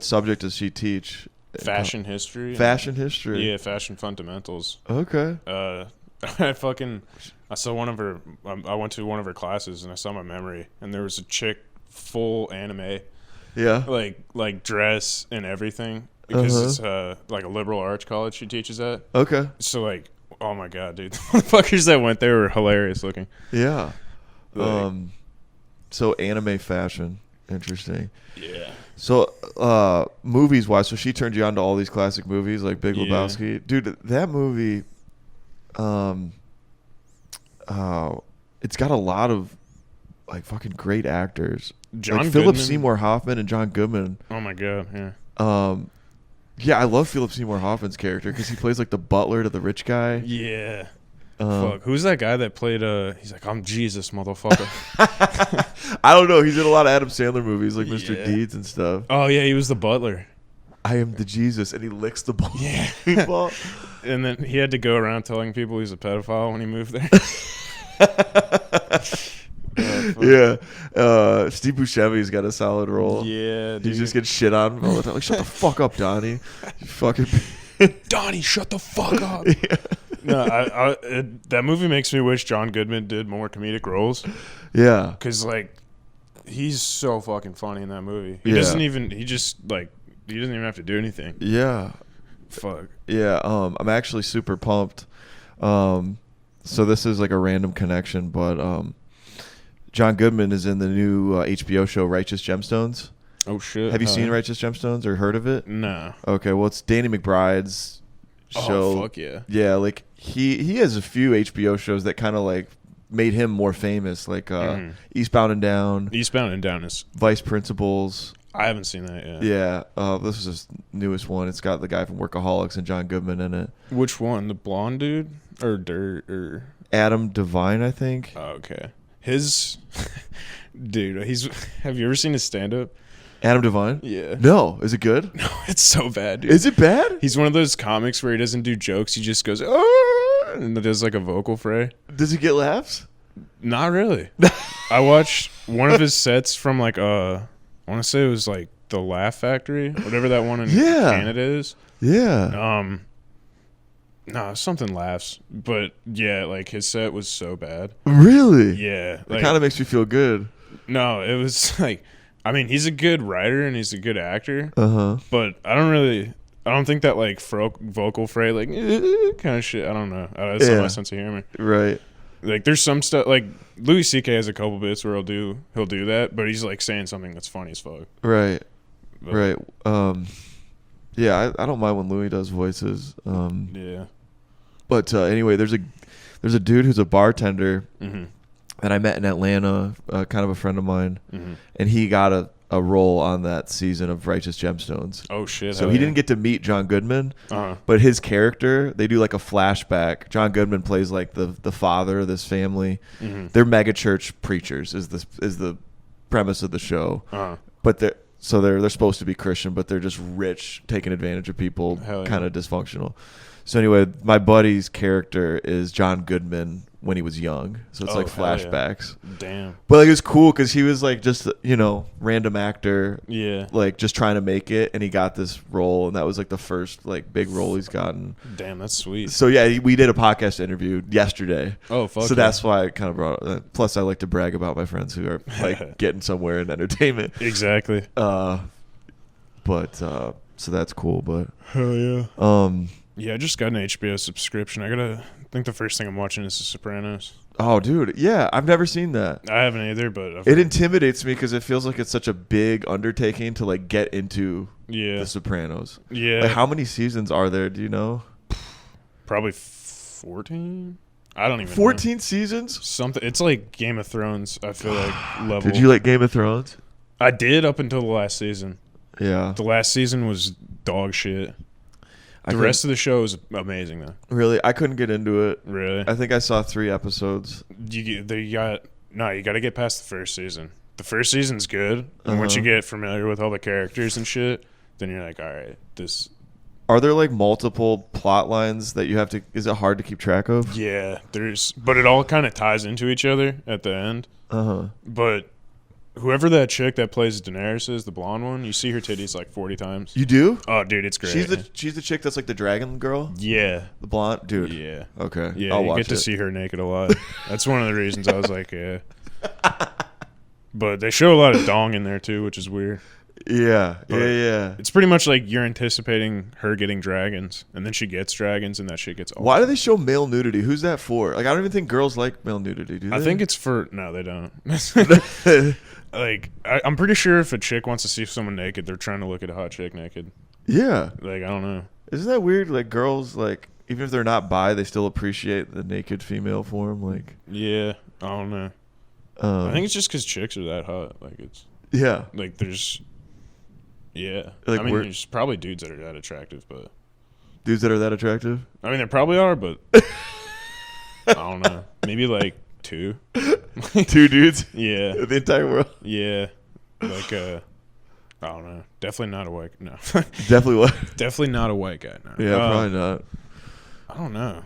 subject does she teach? Fashion history. Fashion history. Yeah, fashion fundamentals. Okay. I saw one of her. I went to one of her classes and I saw my memory, and there was a chick full anime. Yeah. Like dress and everything, because it's like a liberal arts college she teaches at. Okay. So like, oh my god, dude, the motherfuckers that went there were hilarious looking. Yeah. So anime fashion, interesting. Yeah. So movies wise, so she turned you on to all these classic movies like Big Lebowski, dude. That movie, it's got a lot of like fucking great actors. Like Philip Seymour Hoffman and John Goodman. Oh my god, yeah. Yeah, I love Philip Seymour Hoffman's character because he plays like the butler to the rich guy. Yeah. Fuck, who's that guy that played? He's like, I'm Jesus, motherfucker. I don't know. He's in a lot of Adam Sandler movies, like Mr. Deeds and stuff. Oh yeah, he was the butler. I am the Jesus, and he licks the ball. Yeah. And then he had to go around telling people he's a pedophile when he moved there. Yeah. Steve Buscemi's got a solid role. Yeah, dude. He just gets shit on all the time. Like, shut the fuck up, Donnie. You fucking Donnie, shut the fuck up. Yeah. No, that movie makes me wish John Goodman did more comedic roles. Yeah. Because like, he's so fucking funny in that movie. He doesn't even have to do anything. Yeah. Fuck. Yeah. I'm actually super pumped. So this is like a random connection, but John Goodman is in the new HBO show Righteous Gemstones. Oh shit! Have you seen Righteous Gemstones or heard of it? No. Okay, well it's Danny McBride's show. Oh, fuck yeah. Yeah, like he has a few HBO shows that kind of like made him more famous, like Eastbound and Down, Eastbound and Down is. Vice Principals. I haven't seen that yet. Yeah, this is his newest one. It's got the guy from Workaholics and John Goodman in it. Which one? The blonde dude or Dirt or Adam Devine, I think. Oh, okay. His dude. Have you ever seen his stand up? Adam Devine? Yeah. No, is it good? No, it's so bad, dude. Is it bad? He's one of those comics where he doesn't do jokes. He just goes, oh, and does like a vocal fray. Does he get laughs? Not really. I watched one of his sets from like I want to say it was like the Laugh Factory, whatever that one in Canada is. Yeah. No, something laughs, but yeah, like his set was so bad. Really? Yeah, It kind of makes me feel good. No, it was like, I mean, he's a good writer and he's a good actor. Uh-huh. But I don't think that like vocal fray like kind of shit. I don't know. That's not my sense of humor. Right. Like there's some stuff like Louis C.K. has a couple bits where he'll do that, but he's like saying something that's funny as fuck. Right. But, Right. Yeah, I don't mind when Louis does voices. Yeah. But anyway, there's a dude who's a bartender Mm-hmm. that I met in Atlanta, kind of a friend of mine, Mm-hmm. and he got a role on that season of Righteous Gemstones. Oh shit! So he didn't get to meet John Goodman, Uh-huh. but his character, they do like a flashback. John Goodman plays like the father of this family. Mm-hmm. They're mega church preachers is the premise of the show. Uh-huh. But they're supposed to be Christian, but they're just rich, taking advantage of people, Hell yeah. kind of dysfunctional. So anyway, my buddy's character is John Goodman when he was young. So it's Oh, like hell yeah. flashbacks. Damn. But like it was cool because he was like just random actor, Yeah. like just trying to make it, and he got this role, and that was like the first like big role he's gotten. Damn, that's sweet. So yeah, we did a podcast interview yesterday. Oh fuck. So yeah. that's why I kind of brought it. Plus, I like to brag about my friends who are like getting somewhere in entertainment. Exactly. So that's cool. But Hell yeah. Yeah, I just got an HBO subscription. I think the first thing I'm watching is The Sopranos. oh, dude, yeah, I've never seen that. I haven't either, but It intimidates me because it feels like it's such a big undertaking to like get into yeah, The Sopranos. yeah, Like, how many seasons are there? Do you know? probably 14. I don't even 14 know. seasons? Something. It's like Game of Thrones. I feel like level. Did you like Game of Thrones? I did up until the last season. Yeah. The last season was dog shit. The rest of the show is amazing though. Really, I couldn't get into it. Really? I think I saw 3 episodes. You got to get past the first season. The first season's good, and once you get familiar with all the characters and shit, then you're like, all right, this. Are there like multiple plot lines that you have to? Is it hard to keep track of? Yeah, but it all kind of ties into each other at the end. But whoever that chick that plays Daenerys is, the blonde one, you see her titties like 40 times. You do? Oh, dude, it's great. She's the chick that's like the dragon girl. Yeah. The blonde dude. Yeah. Okay. Yeah, I'll you watch get to it. see her naked a lot. That's one of the reasons I was like, yeah. But they show a lot of dong in there too, which is weird. Yeah. But Yeah. It's pretty much like you're anticipating her getting dragons, and then she gets dragons, and that shit gets awesome. Why do they show male nudity? Who's that for? Like, I don't even think girls like male nudity, do they? I think it's for... No, they don't. Like, I'm pretty sure if a chick wants to see someone naked, they're trying to look at a hot chick naked. Yeah. Like, I don't know. Isn't that weird? Like, girls, like, even if they're not bi, they still appreciate the naked female form. Like, Yeah, I don't know. I think it's just because chicks are that hot. Like, it's... yeah. Like, there's... Yeah. Like, I mean, there's probably dudes that are that attractive, but... Dudes that are that attractive? I mean, there probably are, but... I don't know. Maybe, like, 2. 2 dudes? Yeah. The entire world? Yeah. Like, I don't know. Definitely not a white... No. Definitely what? Definitely not a white guy, no. Yeah, probably not. I don't know.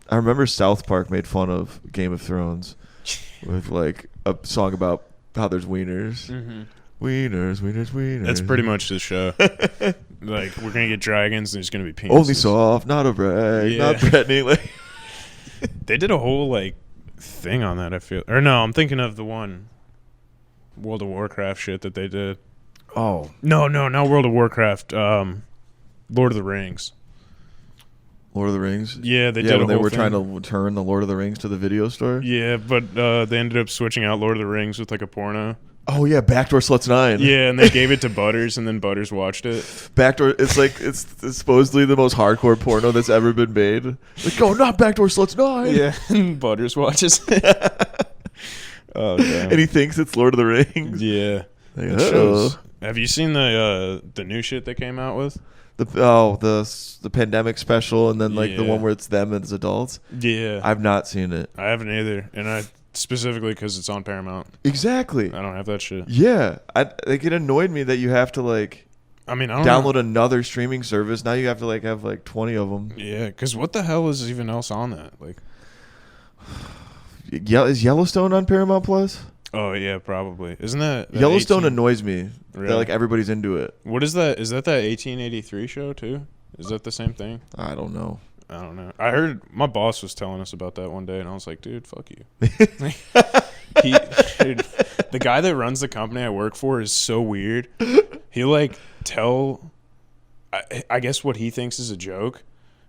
I remember South Park made fun of Game of Thrones with, like, a song about how there's wieners. Mm-hmm. Wieners, wieners, wieners. That's pretty much the show. Like, we're going to get dragons, and there's going to be penises. Only soft, not a brag, Yeah. not threatening. Like, They did a whole, like, thing on that, I feel. Or no, I'm thinking of the one World of Warcraft shit that they did. oh. No, not World of Warcraft. Lord of the Rings. Lord of the Rings? Yeah, they did when a they whole were thing. trying to turn the Lord of the Rings to the video store? Yeah, but they ended up switching out Lord of the Rings with, like, a porno. Oh yeah, Backdoor Sluts 9. Yeah, and they gave it to Butters, and then Butters watched it. Backdoor. It's supposedly the most hardcore porno that's ever been made. Like, oh, not Backdoor Sluts 9. Yeah, and Butters watches it. Oh, damn. And he thinks it's Lord of the Rings. Yeah. Like, It shows. Have you seen the new shit they came out with? The pandemic special, and then like the Yeah. one where it's them as adults. Yeah. I've not seen it. I haven't either, and I specifically because it's on Paramount. Exactly. I don't have that shit. Yeah, it annoyed me that you have to like I mean, I don't download know. another streaming service. Now you have to like have like 20 of them. Yeah, because what the hell is even else on that? Like, Is Yellowstone on Paramount Plus? oh yeah, probably. Isn't that Yellowstone 18 annoys me. Really? That like everybody's into it. What is that? Is that 1883 show too? Is that the same thing? I don't know. I don't know. I heard my boss was telling us about that one day, and I was like, dude, fuck you. Dude, the guy that runs the company I work for is so weird. He'll like tell, I guess what he thinks is a joke,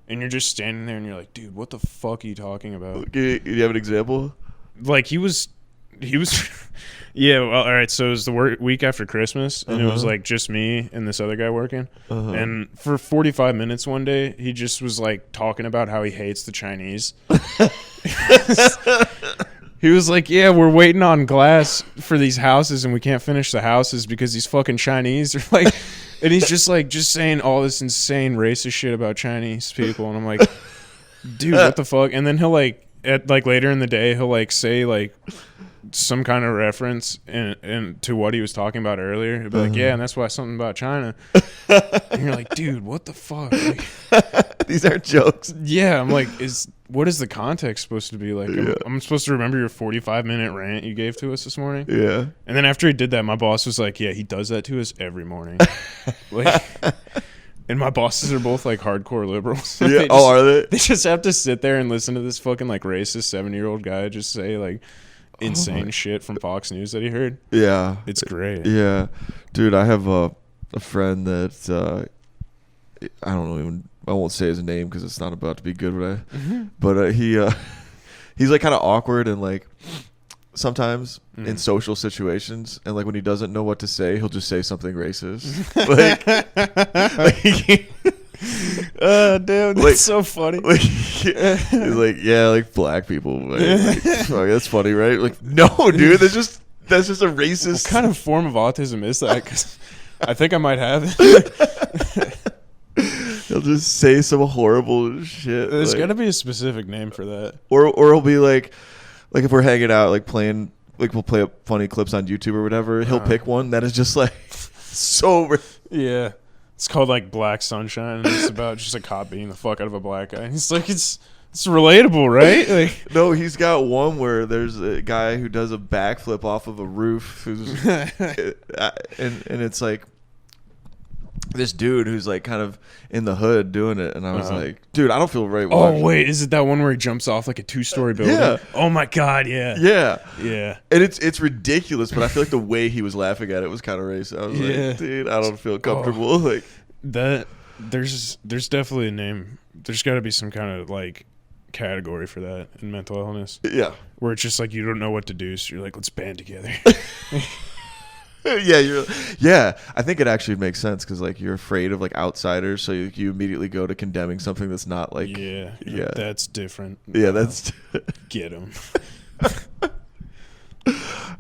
and you're just standing there and you're like, dude, what the fuck are you talking about? Do you have an example? Like he was yeah, well, all right, so it was the week after Christmas, and it was like just me and this other guy working, and for 45 minutes one day he just was like talking about how he hates the Chinese. He was like, yeah, we're waiting on glass for these houses and we can't finish the houses because these fucking Chinese are like, and he's just like just saying all this insane racist shit about Chinese people, and I'm like, dude, what the fuck? And then he'll like at like later in the day he'll like say like some kind of reference and to what he was talking about earlier. He'll be like, yeah, and that's why something about China. And you're like, dude, what the fuck? Like, These aren't jokes. yeah, I'm like, what is the context supposed to be like? I'm supposed to remember your 45-minute rant you gave to us this morning. Yeah. And then after he did that, my boss was like, yeah, he does that to us every morning. Like, and my bosses are both like hardcore liberals. Yeah. Oh, are they? They just have to sit there and listen to this fucking like racist 70-year-old guy just say like insane shit from Fox News that he heard. Yeah. It's great. Yeah. Dude, I have a friend that I don't know even. I won't say his name because it's not about to be good, but he's like kind of awkward and like sometimes in social situations, and like when he doesn't know what to say, he'll just say something racist. Damn, that's like, so funny. Like, he's like, yeah, like black people. Like, that's funny, right? Like, no, dude, that's just a racist. What kind of form of autism is that? Because I think I might have it. He'll just say some horrible shit. There's like, got to be a specific name for that. or he'll be like if we're hanging out, like playing, like we'll play up funny clips on YouTube or whatever. He'll pick one that is just like so. Yeah, it's called like Black Sunshine. And it's about just a cop beating the fuck out of a black guy. And he's like, it's relatable, right? Like, No, he's got one where there's a guy who does a backflip off of a roof, who's and it's like this dude who's like kind of in the hood doing it, and I was like, dude, I don't feel right. oh wait, is it that one where he jumps off like a 2-story building? Yeah. Oh my god, yeah. Yeah, and it's ridiculous, but I feel like the way he was laughing at it was kind of racist. I was like, dude, I don't feel comfortable. Like that. There's definitely a name. There's got to be some kind of like category for that in mental illness. Yeah, where it's just like you don't know what to do, so you're like, let's band together. yeah. I think it actually makes sense because like you're afraid of like outsiders, so you immediately go to condemning something that's not like yeah, that's different. Yeah, that's get him. All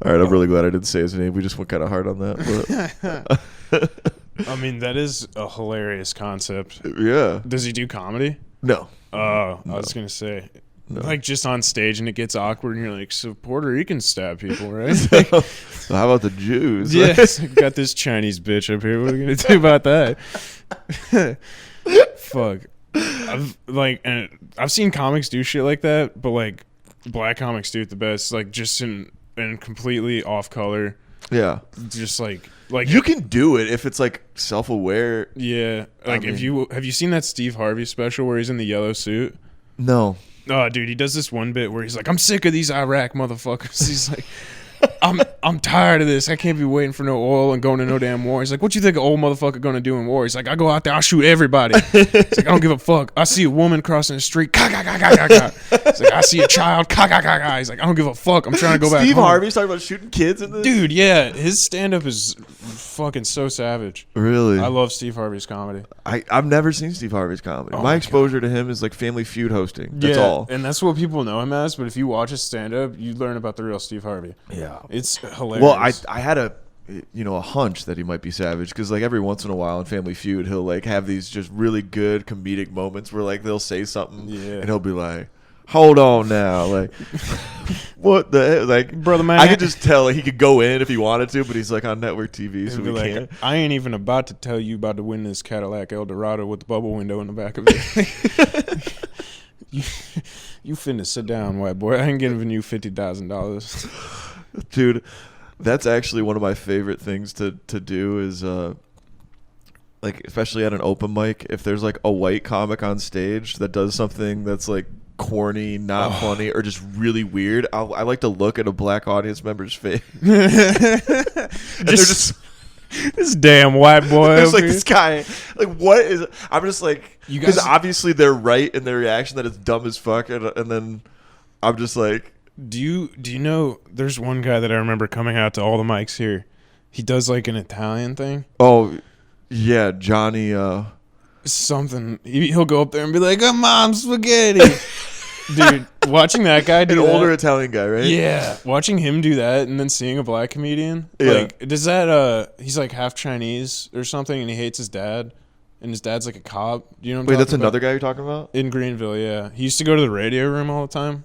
right, I'm really glad I didn't say his name. We just went kind of hard on that. But. I mean, that is a hilarious concept. Yeah. Does he do comedy? No. I was gonna say. No. Like just on stage and it gets awkward and you're like, so Puerto Rican stab people, right? Like, so how about the Jews? Yeah, got this Chinese bitch up here. What are we gonna do about that? Fuck. I've seen comics do shit like that, but like black comics do it the best. Like just in completely off color. Yeah. Just like you can do it if it's like self-aware. Yeah. Like have you seen that Steve Harvey special where he's in the yellow suit? No. Oh, dude, he does this one bit where he's like, I'm sick of these Iraq motherfuckers. He's like, I'm tired of this. I can't be waiting for no oil and going to no damn war. He's like, what you think an old motherfucker gonna do in war? He's like, I go out there, I'll shoot everybody. He's like, I don't give a fuck. I see a woman crossing the street. He's like, I see a child. He's like, I don't give a fuck. I'm trying to go back Steve home. Harvey's talking about shooting kids in this? Dude, yeah. His stand-up is fucking so savage. Really? I love Steve Harvey's comedy. I've never seen Steve Harvey's comedy. Oh my my exposure to him is like Family Feud hosting. That's yeah, all. and that's what people know him as. But if you watch his stand-up, you learn about the real Steve Harvey. Yeah. It's hilarious. Well, I had a hunch that he might be savage because like every once in a while in Family Feud he'll like have these just really good comedic moments where like they'll say something and he'll be like, hold on now, like what the heck? Like, brother man, I could just tell like, he could go in if he wanted to, but he's like on network TV, so we like, can't. I ain't even about to tell you about to win this Cadillac Eldorado with the bubble window in the back of it. You finna sit down, white boy. I ain't giving you $50,000. Dude, that's actually one of my favorite things to do is like especially at an open mic, if there's like a white comic on stage that does something that's like corny, not funny, or just really weird, I like to look at a black audience member's face. And they're just this damn white boy. it's like this guy, like what is? I'm just like, You because guys- obviously they're right in their reaction that it's dumb as fuck, and then I'm just like, Do you know there's one guy that I remember coming out to all the mics here. He does like an Italian thing. oh yeah, Johnny. Something. He'll go up there and be like, "Oh, mom, spaghetti." Dude, watching that guy do An that, older Italian guy, right? yeah, watching him do that and then seeing a black comedian, Yeah. like, does that? He's like half Chinese or something, and he hates his dad, and his dad's like a cop. Do you know what I'm Wait, talking that's about? another guy you're talking about? In Greenville, yeah. He used to go to the radio room all the time.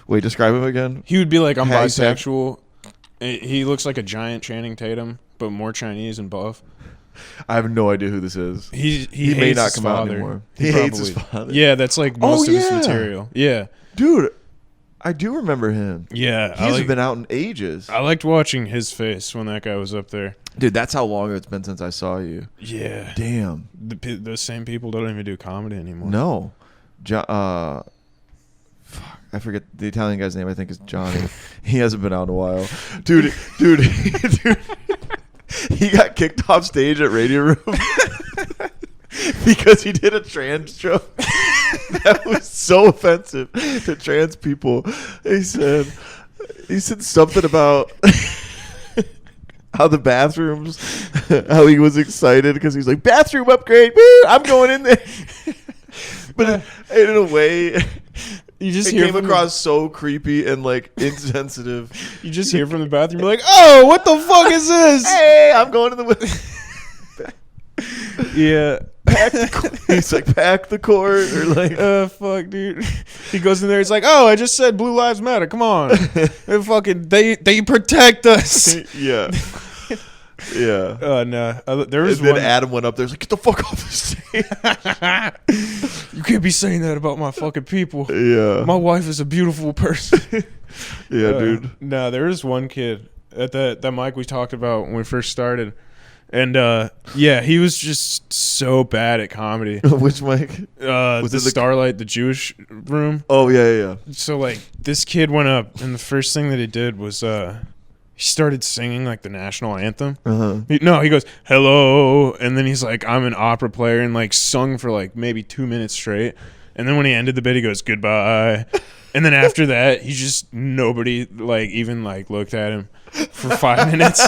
Wait, describe him again. He would be like, I'm Hashtag- bisexual. He looks like a giant Channing Tatum, but more Chinese and buff. I have no idea who this is. He He may hates not his come out father. anymore. He hates his probably- father. Yeah, that's like most of his yeah. material. Yeah. Dude, I do remember him. Yeah. He hasn't been out in ages. I liked watching his face when that guy was up there. Dude, that's how long it's been since I saw you. Yeah. Damn. The same people don't even do comedy anymore. No. Fuck, I forget the Italian guy's name. I think is Johnny. He hasn't been out in a while. Dude, dude. He got kicked off stage at Radio Room because he did a trans joke that was so offensive to trans people. He said something about how the bathrooms, how he was excited because he's like, bathroom upgrade, woo, I'm going in there. But in a way, You just it hear came from across so creepy and like insensitive. You just hear from the bathroom, you're like, oh, what the fuck is this? Hey, I'm going to the. Yeah. He's like, pack the court or like. Fuck, dude. He goes in there. He's like, "Oh, I just said Blue Lives Matter. Come on, they protect us." Yeah. Yeah. Oh no, there was And then one. Adam went up there. He's like, get the fuck off the stage. You can't be saying that about my fucking people. Yeah. My wife is a beautiful person. Yeah, dude. No, there was one kid at that mic we talked about when we first started, and yeah, he was just so bad at comedy. Which mic? The it the- Starlight, the Jewish room. Oh, yeah. So like this kid went up, and the first thing that he did was he started singing like the national anthem. Uh-huh. He goes hello, and then he's like, I'm an opera player, and like sung for like maybe 2 minutes straight. And then when he ended the bit, he goes goodbye. And then after that, he just nobody like even like looked at him for 5 minutes.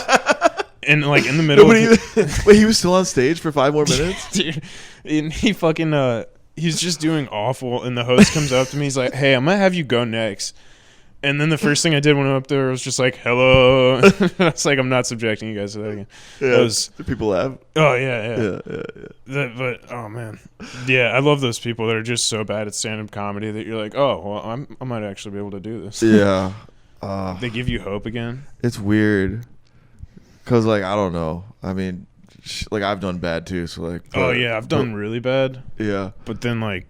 And like in the middle, Wait, he was still on stage for 5 more minutes? dude, and he fucking he's just doing awful. And the host comes up to me, he's like, "Hey, I'm gonna have you go next." And then the first thing I did when I went up there was just like, hello. I was like, I'm not subjecting you guys to that again. Yeah. Do people laugh? Oh, yeah. Yeah. But, oh, man. Yeah, I love those people that are just so bad at stand-up comedy that you're like, oh, well, I might actually be able to do this. Yeah. They give you hope again. It's weird. Because, like, I don't know. I mean, like, I've done bad, too. So, like. Oh, yeah, I've done really bad. Yeah. But then, like,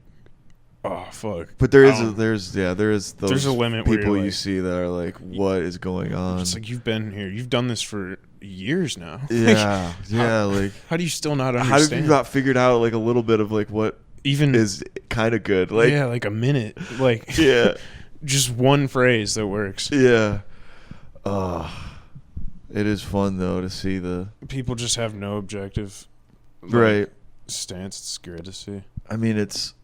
oh, fuck. But there is those There's a limit where people you're you like- see that are like, what is going on? It's like, you've been here. You've done this for years now. Yeah. Yeah. Like, How do you still not how understand? have you not figured out, like, a little bit of, like, what Even is kind of good? Like, yeah, like a minute. Like, yeah. just one phrase that works. Yeah. It is fun though to see the people just have no objective right stance. It's good to see. I mean, it's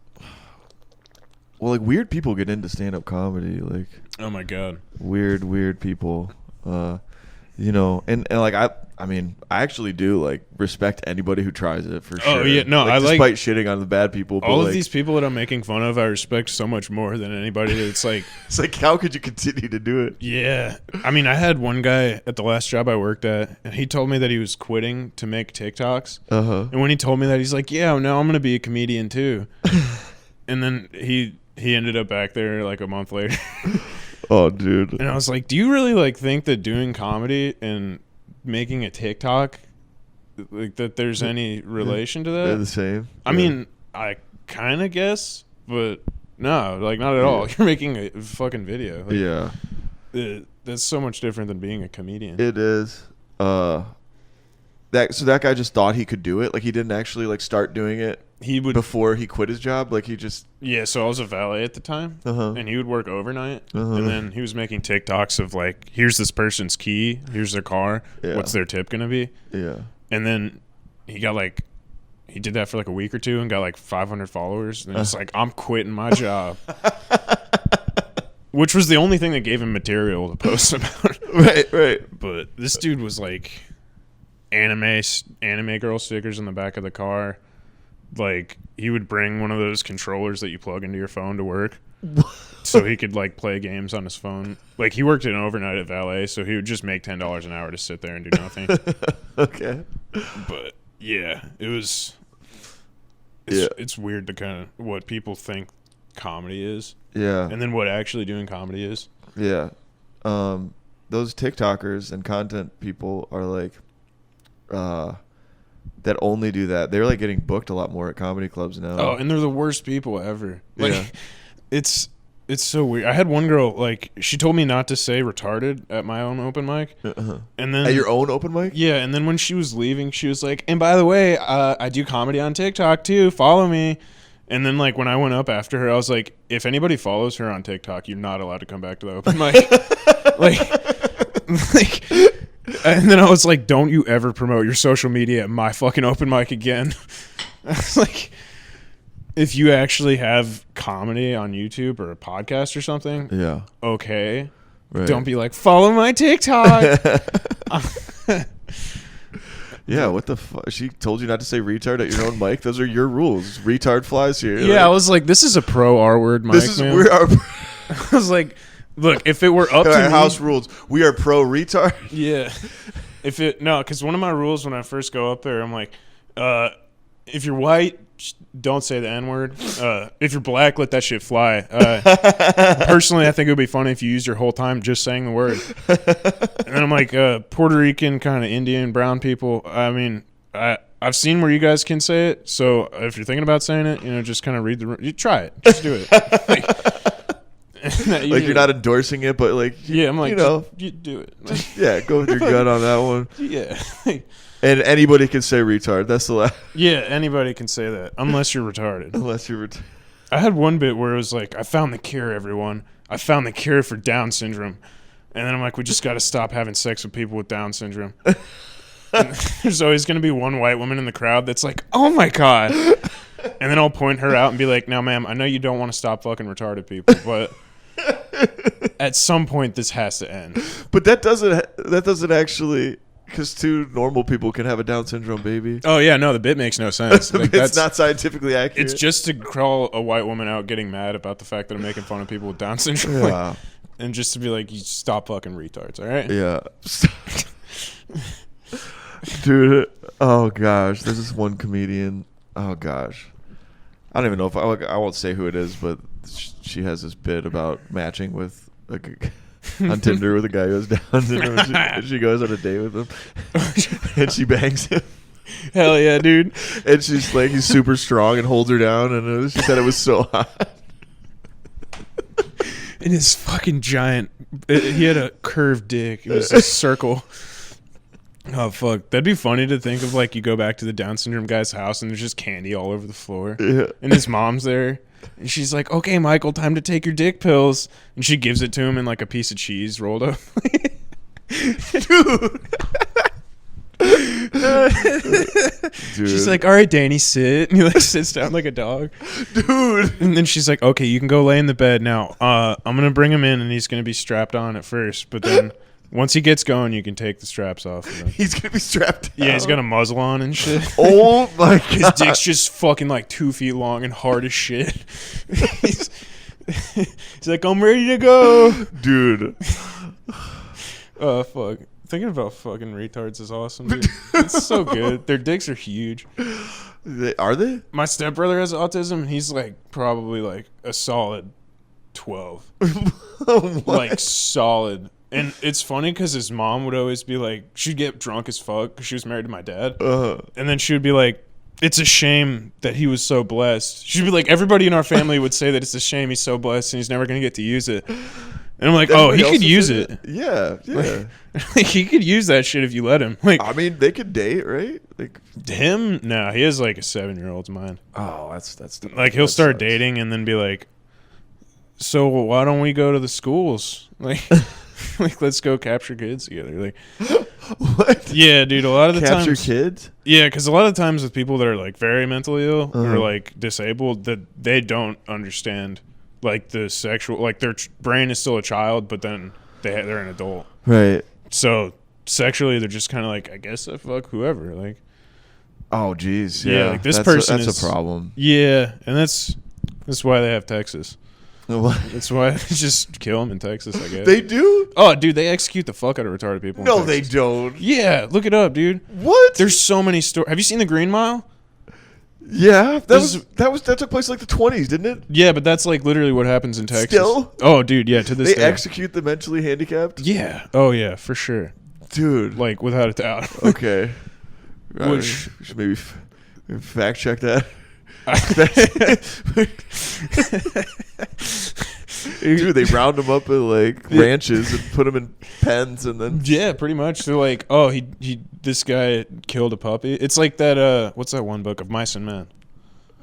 well, like weird people get into stand-up comedy, like Oh my god, weird people, you know, and like I mean, I actually do like respect anybody who tries it for sure. Oh yeah, no, I despite like shitting on the bad people. But all of like, these people that I'm making fun of. I respect so much more than anybody that's like. it's like, how could you continue to do it? Yeah, I mean, I had one guy at the last job I worked at, and he told me that he was quitting to make TikToks. And when he told me that, he's like, "Yeah, now I'm gonna be a comedian too." And then he ended up back there like a month later. Oh, dude. And I was like, "Do you really like think that doing comedy and making a TikTok, like that, there's any relation to that?" They're the same. I mean, I kind of guess, but no, like not at all. You're making a fucking video. Like, Yeah. That's so much different than being a comedian. It is. That guy just thought he could do it. Like he didn't actually like start doing it. He would before he quit his job. Like he just So I was a valet at the time, and he would work overnight, Uh-huh. and then he was making TikToks of like, here's this person's key, here's their car, Yeah. what's their tip gonna be? yeah. And then he did that for like a week or two and got like 500 followers, and it's like, I'm quitting my job. Which was the only thing that gave him material to post about. Right. But this dude was like anime girl stickers in the back of the car. Like he would bring one of those controllers that you plug into your phone to work, so he could like play games on his phone. Like he worked an overnight at valet, so he would just make $10 an hour to sit there and do nothing. Okay. But yeah, it's weird to kind of what people think comedy is, Yeah. and then what actually doing comedy is. Yeah. Those TikTokers and content people are like, that only do that. They're like getting booked a lot more at comedy clubs now. Oh, and they're the worst people ever. Like, Yeah. it's so weird. I had one girl, like, she told me not to say retarded at my own open mic. And then At your own open mic? yeah, and then when she was leaving, she was like, and by the way, I do comedy on TikTok too. Follow me. And then, like, when I went up after her, I was like, if anybody follows her on TikTok, you're not allowed to come back to the open mic. like, and then I was like, don't you ever promote your social media at my fucking open mic again. I was like, if you actually have comedy on YouTube or a podcast or something, Yeah. okay. Right. Don't be like, follow my TikTok. Yeah, what the fuck? She told you not to say retard at your own mic? Those are your rules. Retard flies here. Yeah, I was like, this is a pro R word mic, This is man. we are I was like, look, if it were up to our me, house rules. We are pro retard. yeah. Because one of my rules when I first go up there, I'm like, if you're white, don't say the N word. If you're black, let that shit fly. Personally, I think it would be funny if you used your whole time just saying the word. And then I'm like, Puerto Rican, kind of Indian, brown people. I mean, I've seen where you guys can say it. So if you're thinking about saying it, just kind of read you try it. Just do it. Like you're not endorsing it, but like Yeah, I'm like, you do it. yeah, go with your gut on that one. Yeah. And anybody can say retard. That's the last. Yeah, anybody can say that unless you're retarded. Unless you're retarded. I had one bit where it was like, I found the cure, everyone. I found the cure for Down syndrome. And then I'm like, we just got to stop having sex with people with Down syndrome. And there's always going to be one white woman in the crowd that's like, oh my God. And then I'll point her out and be like, now, ma'am, I know you don't want to stop fucking retarded people, but at some point this has to end. But that doesn't actually, because two normal people can have a Down syndrome baby. Oh, yeah, no, the bit makes no sense. Like, It's not scientifically accurate. It's just to call a white woman out getting mad about the fact that I'm making fun of people with Down syndrome. Yeah. And just to be like, you stop fucking retards, all right? Yeah. Dude, oh gosh. There's this one comedian. Oh gosh. I don't even know if I won't say who it is, but she has this bit about matching with on Tinder with a guy who has Down syndrome. And she goes on a date with him, and she bangs him. Hell yeah, dude. And she's like, he's super strong and holds her down, and she said it was so hot. And his fucking giant, he had a curved dick. It was a circle. Oh, fuck. That'd be funny to think of, like, you go back to the Down syndrome guy's house and there's just candy all over the floor. Yeah. And his mom's there. And she's like, okay, Michael, time to take your dick pills. And she gives it to him in, like, a piece of cheese rolled up. She's like, all right, Danny, sit. And he like sits down like a dog. Dude. And then she's like, okay, you can go lay in the bed now. I'm going to bring him in and he's going to be strapped on at first. But then once he gets going, you can take the straps off. He's going to be strapped down. Yeah, he's got a muzzle on and shit. Oh my God. His dick's just fucking like 2 feet long and hard as shit. He's like, I'm ready to go. Dude. Oh, fuck. Thinking about fucking retards is awesome, dude. It's so good. Their dicks are huge. Are they? My stepbrother has autism, and he's like probably like a solid 12. Like solid. And it's funny because his mom would always be like, she'd get drunk as fuck because she was married to my dad. And then she would be like, it's a shame that he was so blessed. She'd be like, everybody in our family would say that it's a shame he's so blessed and he's never going to get to use it. And I'm like, he could use it. Yeah. Like, he could use that shit if you let him. Like, I mean, they could date, right? Like him? No, he has like a 7-year-old's mind. Oh, that's like he'll start dating and then be like, so why don't we go to the schools? Like, like let's go capture kids together. Like, what? Yeah, dude. A lot of the times, capture kids. Yeah, because a lot of times with people that are like very mentally ill or like disabled, that they don't understand like the sexual, like their brain is still a child, but then they're an adult, right? So sexually, they're just kind of like, I guess I fuck whoever. Like, oh, geez, yeah, like this person that's is a problem. Yeah, and that's why they have Texas. What? That's why they just kill them in Texas, I guess. They do? Oh, dude, they execute the fuck out of retarded people. No, they don't. Yeah, look it up, dude. What? There's so many stories. Have you seen the Green Mile? Yeah, that took place like the 20s, didn't it? Yeah, but that's like literally what happens in Texas. Still? Oh, dude, yeah, to this day. They execute the mentally handicapped? Yeah. Oh, yeah, for sure. Dude. Like, without a doubt. Okay. Which... we should maybe fact check that. Dude, they round them up at like ranches and put them in pens and then... Yeah, pretty much. They're like, oh, this guy killed a puppy. It's like that, what's that one book of Mice and Men?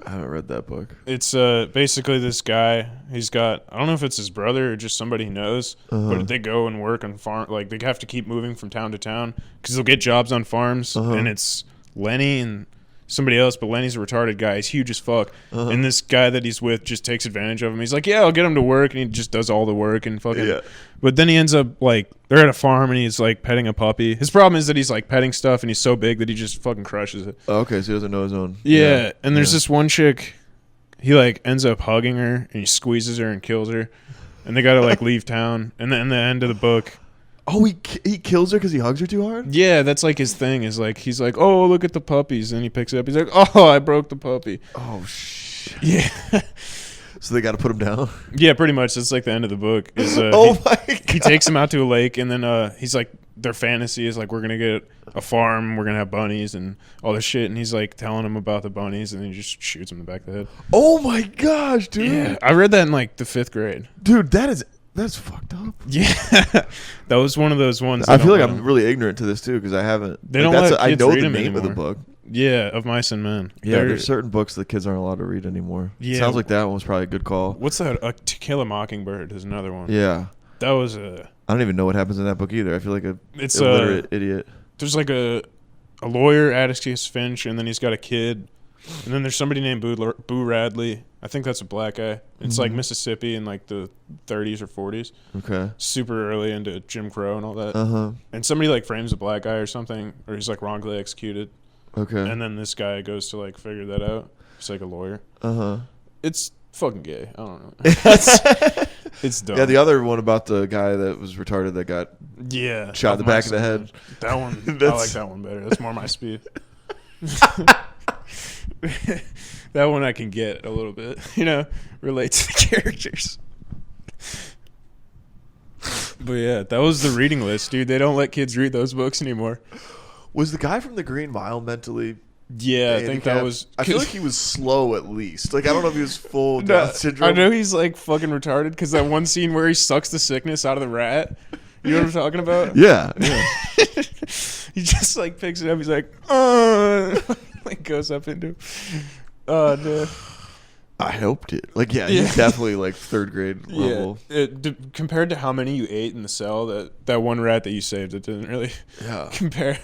I haven't read that book. It's basically this guy. He's got, I don't know if it's his brother or just somebody he knows, but they go and work on farm. Like they have to keep moving from town to town because they'll get jobs on farms. And it's Lenny and somebody else, but Lenny's a retarded guy. He's huge as fuck. And this guy that he's with just takes advantage of him. He's like, yeah, I'll get him to work, and he just does all the work and fucking. Yeah. But then he ends up like they're at a farm and he's like petting a puppy. His problem is that he's like petting stuff and he's so big that he just fucking crushes it. Oh, okay, so he doesn't know his own. Yeah, and there's this one chick. He like ends up hugging her and he squeezes her and kills her, and they gotta like leave town. And then in the end of the book. Oh, he kills her because he hugs her too hard? Yeah, that's like his thing. Is like he's like, oh, look at the puppies, and he picks it up. He's like, oh, I broke the puppy. Oh shit. Yeah. So they got to put him down. Yeah, pretty much. That's like the end of the book. Is my God. He takes him out to a lake, and then he's like, their fantasy is like, we're gonna get a farm, we're gonna have bunnies and all this shit, and he's like telling him about the bunnies, and then he just shoots him in the back of the head. Oh my gosh, dude. Yeah, I read that in like the 5th grade. Dude, that's fucked up. Yeah, that was one of those ones. I feel like I'm really ignorant to this too because I haven't. They don't let kids I know read the them name anymore. of the book. Yeah, of Mice and Men. Yeah, there's certain books that kids aren't allowed to read anymore. Yeah, sounds like that one was probably a good call. What's that? To Kill a Mockingbird is another one. Yeah, that was I don't even know what happens in that book either. I feel like it's illiterate idiot. There's like a lawyer, Atticus Finch, and then he's got a kid. And then there's somebody named Boo Radley. I think that's a black guy. It's like Mississippi in like the 30s or 40s. Okay. Super early into Jim Crow and all that. And somebody like frames a black guy or something, or he's like wrongly executed. Okay. And then this guy goes to like figure that out. He's like a lawyer. It's fucking gay. I don't know. It's dumb. Yeah, the other one about the guy that was retarded that got shot in the back of the head. That one, I like that one better. That's more my speed. That one I can get a little bit, relate to the characters. But yeah, that was the reading list, dude. They don't let kids read those books anymore. Was the guy from the Green Mile mentally? Yeah, I think that was. I feel like he was slow at least. Like I don't know if he was full Down syndrome. I know he's like fucking retarded because that one scene where he sucks the sickness out of the rat. You know what I'm talking about? Yeah. He just like picks it up. He's like, like goes up into. Oh no. I hoped it. Like, yeah, he's definitely like third grade level. Compared to how many you ate in the cell, that one rat that you saved, it didn't really compare.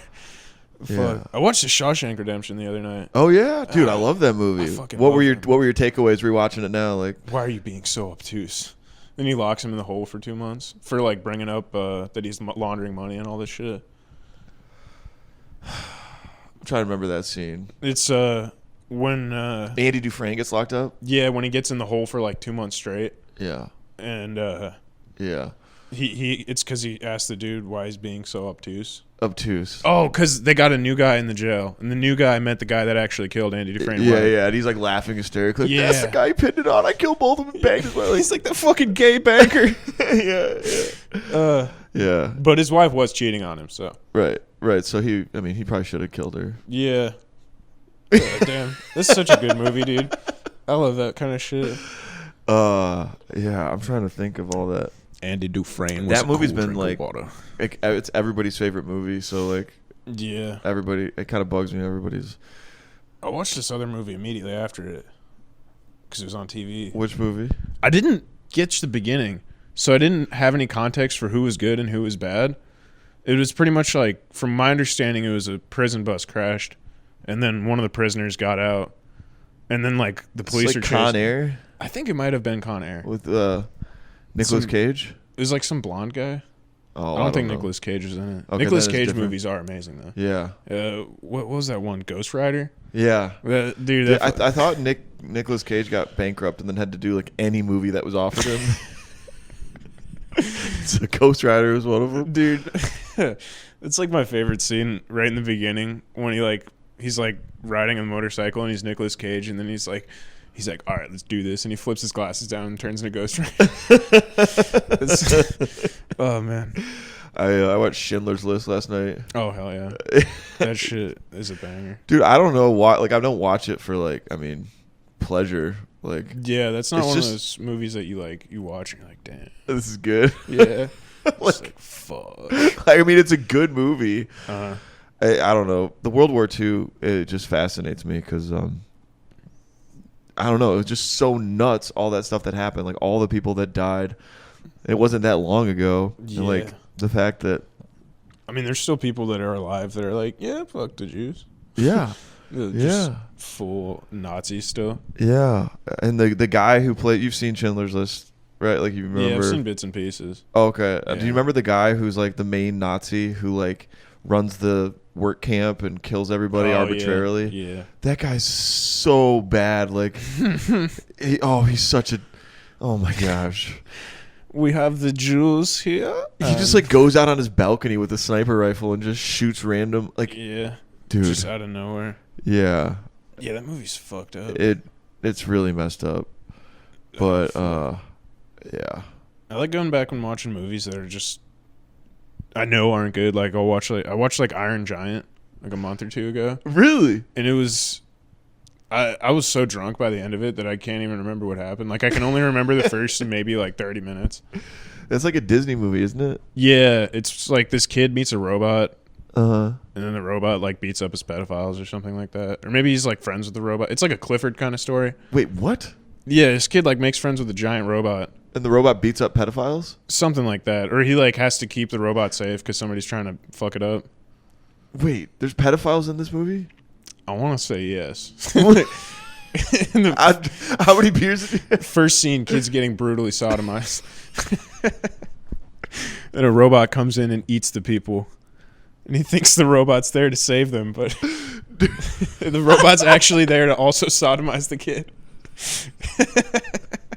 Yeah. I watched The Shawshank Redemption the other night. Oh yeah, dude, I love that movie. What were your takeaways rewatching it now? Like, why are you being so obtuse? Then he locks him in the hole for 2 months for like bringing up that he's laundering money and all this shit. I'm trying to remember that scene. It's when Andy Dufresne gets locked up. Yeah, when he gets in the hole for like 2 months straight. Yeah. And yeah. It's because he asked the dude why he's being so obtuse. Oh, because they got a new guy in the jail, and the new guy met the guy that actually killed Andy Dufresne. Yeah, and he's like laughing hysterically. Yeah, that's the guy who pinned it on. I killed both of them and banged his wife. He's like the fucking gay banker. Yeah. Yeah. But his wife was cheating on him, so. Right. So he probably should have killed her. Yeah. Damn, this is such a good movie, dude. I love that kind of shit. Yeah, I'm trying to think of all that. Andy Dufresne. That movie's been like it's everybody's favorite movie. So like, yeah, everybody. It kind of bugs me. Everybody's. I watched this other movie immediately after it because it was on TV. Which movie? I didn't get to the beginning, so I didn't have any context for who was good and who was bad. It was pretty much like, from my understanding, it was a prison bus crashed, and then one of the prisoners got out, and then like the police like are Con chasing. Air. I think it might have been Con Air with Nicolas Cage. It was like some blonde guy. Oh, I don't think Nicolas Cage was in it. Okay, Nicolas Cage movies are amazing though. Yeah. What was that one? Ghost Rider. Yeah. Dude, I thought Nicolas Cage got bankrupt and then had to do like any movie that was offered him. So Ghost Rider was one of them. Dude, it's like my favorite scene right in the beginning when he's like riding a motorcycle and he's Nicolas Cage, and then he's like, all right, let's do this, and he flips his glasses down and turns into Ghost Rider. Oh man, I watched Schindler's List last night. Oh hell yeah, that shit is a banger, dude. I don't know why. Like, I don't watch it for pleasure. Like, yeah, that's not one of those movies that you watch and you're like, damn, this is good. Yeah. like fuck. I mean, it's a good movie. Uh-huh. I don't know. The World War II, it just fascinates me because I don't know. It was just so nuts. All that stuff that happened, like all the people that died. It wasn't that long ago. Yeah. And, like, the fact that, I mean, there's still people that are alive that are like, yeah, fuck the Jews. Yeah. Just full Nazi still. Yeah. And the guy who played, you've seen Schindler's List, right? Like, you remember? Yeah, I've seen bits and pieces. Oh, okay. Yeah. Do you remember the guy who's like the main Nazi who like runs the work camp and kills everybody arbitrarily? Yeah. That guy's so bad. Like, he's such a, oh my gosh. We have the Jews here. He just like goes out on his balcony with a sniper rifle and just shoots random, like, yeah, dude, just out of nowhere. Yeah, that movie's fucked up. It's really messed up, but yeah. I like going back and watching movies that are just, I know aren't good. Like I watched Iron Giant like a month or two ago. Really? And it was, I was so drunk by the end of it that I can't even remember what happened. Like I can only remember the first maybe like 30 minutes. That's like a Disney movie, isn't it? Yeah, it's like this kid meets a robot. And then the robot like beats up his pedophiles or something like that. Or maybe he's like friends with the robot. It's like a Clifford kind of story. Wait, what? Yeah, this kid like makes friends with a giant robot. And the robot beats up pedophiles? Something like that. Or he like has to keep the robot safe because somebody's trying to fuck it up. Wait, there's pedophiles in this movie? I want to say yes. How many beers? First scene, kids getting brutally sodomized. And a robot comes in and eats the people. And he thinks the robot's there to save them, but the robot's actually there to also sodomize the kid.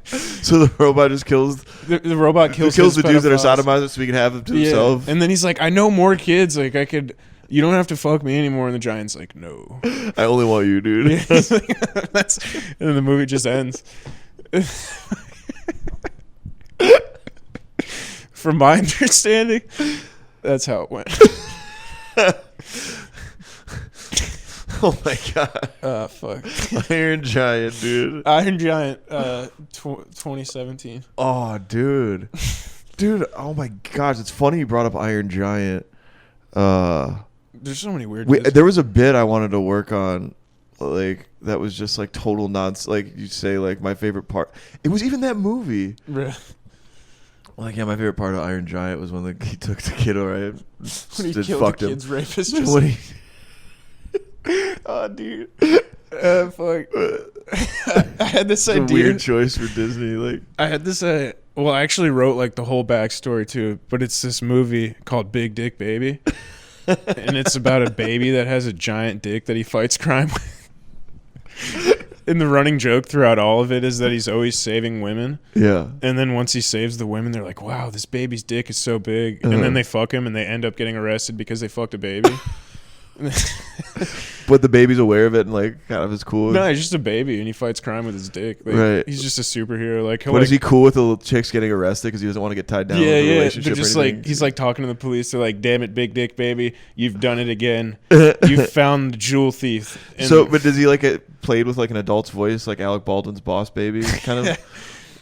So the robot just kills... The robot kills the dudes that are sodomizers so he can have them to himself. And then he's like, I know more kids. Like, I could... You don't have to fuck me anymore. And the giant's like, no. I only want you, dude. Yeah, like, and then the movie just ends. From my understanding, that's how it went. Oh my god. Fuck. Iron Giant, dude. Iron Giant, 2017. Oh, dude. Dude, oh my gosh. It's funny you brought up Iron Giant. There's so many weird there was a bit I wanted to work on like that was just like total nonsense. Like you say, like my favorite part. It was even that movie. Really? Like yeah, my favorite part of Iron Giant was when he took the kid away. When he killed the kid's rapist. Oh, dude. Fuck. I had this it's idea. A weird choice for Disney. Like I had this. Well, I actually wrote like the whole backstory to it, but it's this movie called Big Dick Baby, and it's about a baby that has a giant dick that he fights crime with. And the running joke throughout all of it is that he's always saving women. yeah. And then once he saves the women, they're like, "Wow, this baby's dick is so big." And then they fuck him, and they end up getting arrested because they fucked a baby. But the baby's aware of it and like kind of is cool. No, he's just a baby and he fights crime with his dick. Like, right. He's just a superhero. Like, but is he cool with the little chicks getting arrested because he doesn't want to get tied down? Yeah, with the yeah. relationship But just or anything? like he's like talking to the police. They're like, "Damn it, Big Dick Baby, you've done it again. You found the jewel thief." And so, but does he like it played with like an adult's voice, like Alec Baldwin's Boss Baby, kind of?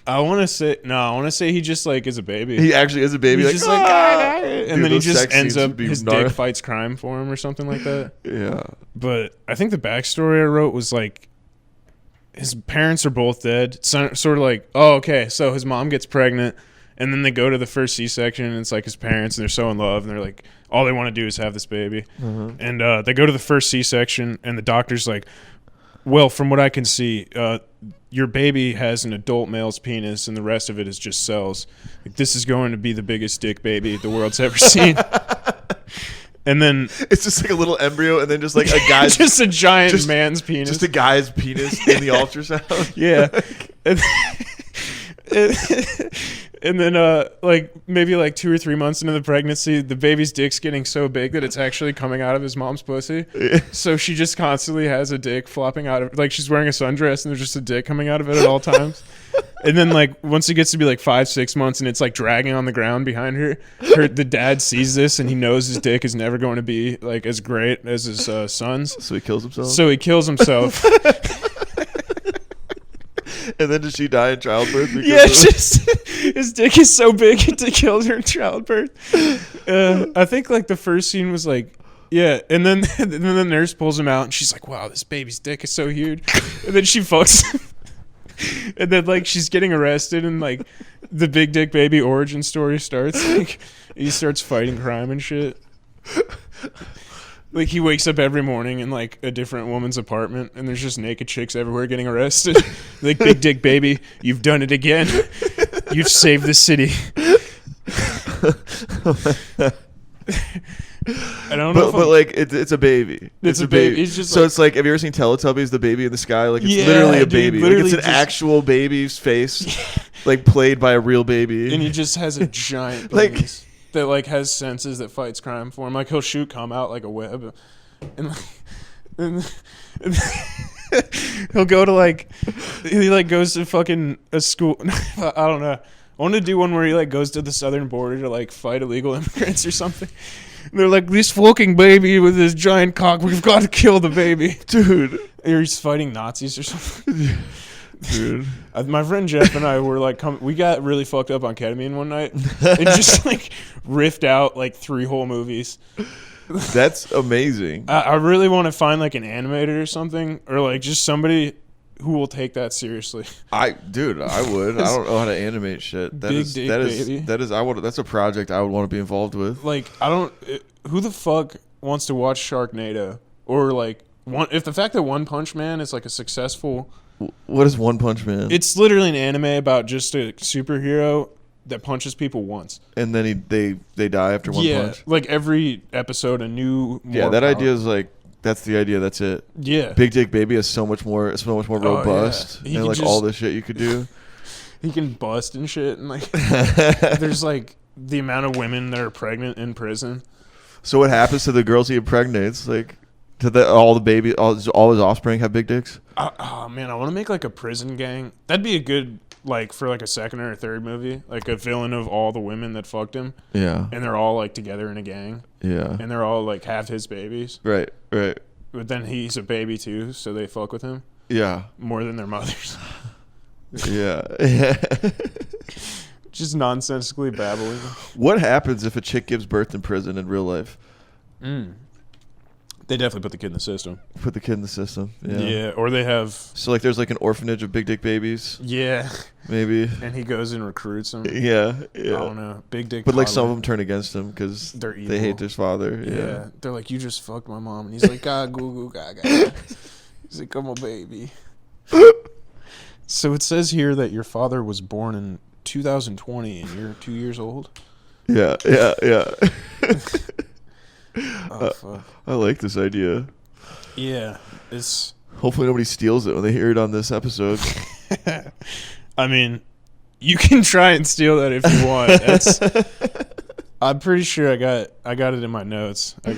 I want to say he just like is a baby. He actually is a baby. He's Like, just like, "Ah!" And Dude, then he those just sex ends scenes up would be his gnarly. dick fights crime for him or something like that. Yeah. But I think the backstory I wrote was like his parents are both dead. Sort of like, oh, okay, so his mom gets pregnant, and then they go to the first C-section, and it's like his parents, and they're so in love, and they're like, all they want to do is have this baby. And they go to the first C-section, and the doctor's like, well, from what I can see, your baby has an adult male's penis, and the rest of it is just cells. Like, this is going to be the biggest dick baby the world's ever seen. And then It's just like a little embryo, and then just like a guy's just a giant man's penis. just a guy's penis in the ultrasound. Yeah. And then like maybe like 2 or 3 months into the pregnancy, the baby's dick's getting so big that it's actually coming out of his mom's pussy. Yeah. So she just constantly has a dick flopping out of, like, she's wearing a sundress and there's just a dick coming out of it at all times. And then like once it gets to be like 5-6 months and it's like dragging on the ground behind her, the dad sees this and he knows his dick is never going to be like as great as his son's. So he kills himself. So he kills himself. And then does she die in childbirth? Because Yeah, it's just his dick is so big it kills her in childbirth. I think like the first scene was like, yeah, and then the nurse pulls him out and she's like, "Wow, this baby's dick is so huge," and then she fucks him. And then like she's getting arrested and like the Big Dick Baby origin story starts. Like he starts fighting crime and shit. Like he wakes up every morning in like a different woman's apartment and there's just naked chicks everywhere getting arrested. Like, "Big Dick Baby, you've done it again. You've saved the city." I don't know. But like it's a baby. It's a baby. It's just so like, it's like, have you ever seen Teletubbies? The baby in the sky, like it's Yeah, literally a dude, baby. literally Like it's an just- actual baby's face, like played by a real baby. and he just has a giant Like- penis that like has senses that fights crime for him. Like he'll shoot cum out like a web, and and he'll go to like he like goes to fucking a school. I don't know. I want to do one where he like goes to the southern border to like fight illegal immigrants or something. And they're like, "This fucking baby with his giant cock, we've got to kill the baby." Dude. Or he's fighting Nazis or something. Dude. My friend Jeff and I were like, we got really fucked up on ketamine one night and just like riffed out like 3 whole movies. That's amazing. I really want to find like an animator or something, or like just somebody who will take that seriously. I would. I don't know how to animate shit. Big dick baby. That's a project I would want to be involved with. Like, who the fuck wants to watch Sharknado? Or like, if the fact that One Punch Man is like a successful... What is One Punch Man? It's literally an anime about just a superhero that punches people once. And then they die after one punch. Like every episode a new Yeah, that idea is like, that's the idea. That's it. Yeah. Big Dick Baby is so much more robust, yeah. He and can like all the shit you could do. He can bust and shit, and like there's like the amount of women that are pregnant in prison. So what happens to the girls he impregnates? Like, all his offspring have big dicks? Oh man, I want to make like a prison gang. That'd be a good like for like a second or a third movie, like a villain of all the women that fucked him. Yeah. And they're all like together in a gang. Yeah. And they're all like have his babies. Right. But then he's a baby too, so they fuck with him Yeah. more than their mothers. Yeah. Just nonsensically babbling. What happens if a chick gives birth in prison in real life? They definitely put the kid in the system. Put the kid in the system. Yeah. Yeah, or they have. So like, there's like an orphanage of big dick babies. Yeah. Maybe. And he goes and recruits them. Yeah. I don't know. Big dick. But like some toddler. of them turn against him because They're evil. they hate their father. Yeah. They're like, you just fucked my mom, and he's like, God, goo goo gaga. He's like, I'm a baby. So it says here that your father was born in 2020, and you're 2 years old. Yeah. Oh fuck. I like this idea. Yeah, it's. Hopefully nobody steals it when they hear it on this episode. I mean, you can try and steal that if you want. I'm pretty sure I got it in my notes. I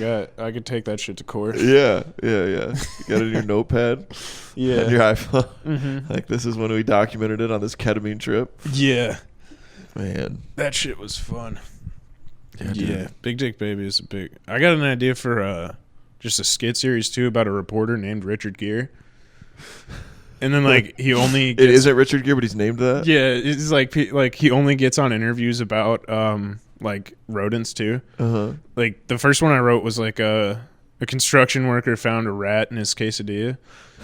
could take that shit to court. Yeah. You got it in your notepad. Yeah. On your iPhone. Mm-hmm. Like, this is when we documented it on this ketamine trip. Yeah. Man. That shit was fun. Yeah. Dude. Big Dick Baby is a big. I got an idea for just a skit series too about a reporter named Richard Gere. And then like he only gets, it isn't Richard Gere, but he's named that. Yeah, it's like he only gets on interviews about like rodents too. Like the first one I wrote was like a construction worker found a rat in his quesadilla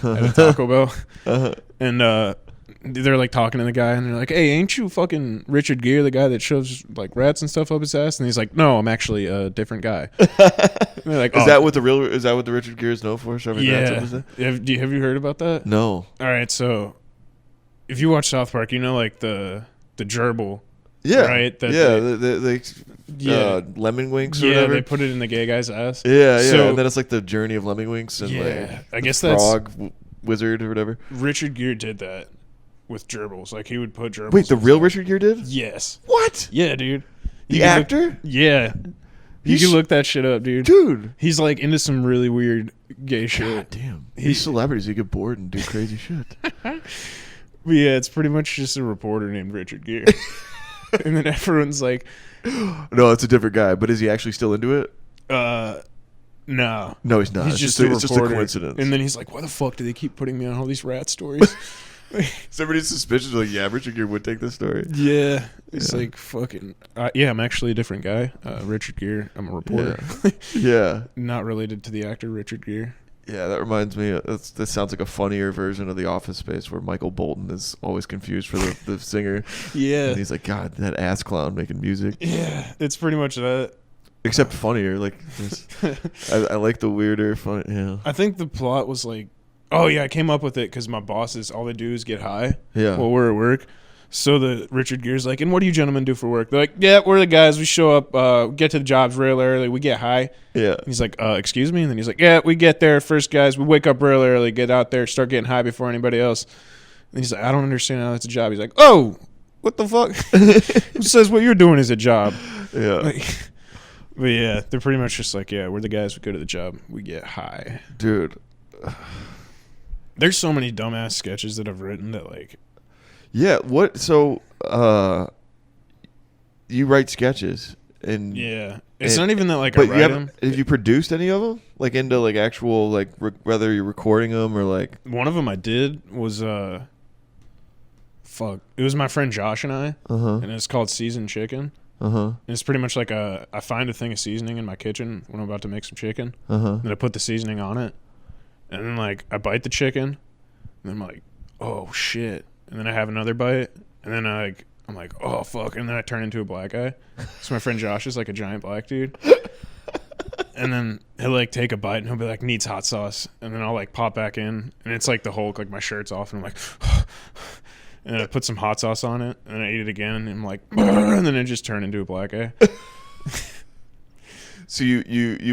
at a Taco Bell. And they're like talking to the guy, and they're like, "Hey, ain't you fucking Richard Gere, the guy that shoves like rats and stuff up his ass?" And he's like, "No, I'm actually a different guy." And they're like, Is that what the Richard Gere is known for? Shoving rats up his ass? Have you heard about that? No. All right, so if you watch South Park, you know like the gerbil. Yeah. Right. Lemon Winks or yeah, whatever. they put it in the gay guy's ass. Yeah. So, and then it's like the journey of Lemon Winks and like I guess that's frog wizard or whatever. Richard Gere did that with gerbils. Like he would put gerbils. Wait, the real Richard Gere did? Yes. What? Yeah, dude. The actor? Yeah. You can look that shit up, dude. He's like into some really weird gay shit. God damn. These celebrities, they get bored and do crazy shit. But yeah, it's pretty much just a reporter named Richard Gere. And then everyone's like, no, it's a different guy. But is he actually still into it? No. No, he's not. He's It's just just a coincidence. And then he's like, why the fuck do they keep putting me on all these rat stories? Somebody's suspicious. Like, yeah, Richard Gere would take this story. Yeah. It's like fucking. I'm actually a different guy. Richard Gere. I'm a reporter. Yeah. Not related to the actor Richard Gere. Yeah, that reminds me. That sounds like a funnier version of The Office Space, where Michael Bolton is always confused for the singer. Yeah. And he's like, God, that ass clown making music. Yeah, it's pretty much that. Except funnier. Like, I like the weirder funny. Yeah. I think the plot was like, oh yeah, I came up with it because my bosses, all they do is get high. Yeah. While we're at work. So the Richard Gere's like, and what do you gentlemen do for work? They're like, yeah, we're the guys. We show up, get to the jobs real early. We get high. Yeah. And he's like, excuse me? And then he's like, yeah, we get there first, guys. We wake up real early, get out there, start getting high before anybody else. And he's like, I don't understand how that's a job. He's like, oh, what the fuck? Who says what you're doing is a job? Yeah. But yeah, they're pretty much just like, yeah, we're the guys. We go to the job. We get high. Dude. There's so many dumbass sketches that I've written that like. Yeah. What? So, you write sketches and yeah, it's not even that like but I write them. Have you produced any of them? Like into like actual like whether you're recording them or like one of them I did was fuck. It was my friend Josh and I, and it's called Seasoned Chicken. And it's pretty much like I find a thing of seasoning in my kitchen when I'm about to make some chicken, and I put the seasoning on it, and then like I bite the chicken, and then I'm like, oh shit, and then I have another bite, and then I'm like, oh fuck, and then I turn into a black guy. So my friend Josh is like a giant black dude, and then he'll like take a bite and he'll be like, needs hot sauce, and then I'll like pop back in, and it's like the Hulk, like my shirt's off, and I'm like. And then I put some hot sauce on it, and I eat it again, and I'm like, and then it just turned into a black guy. So you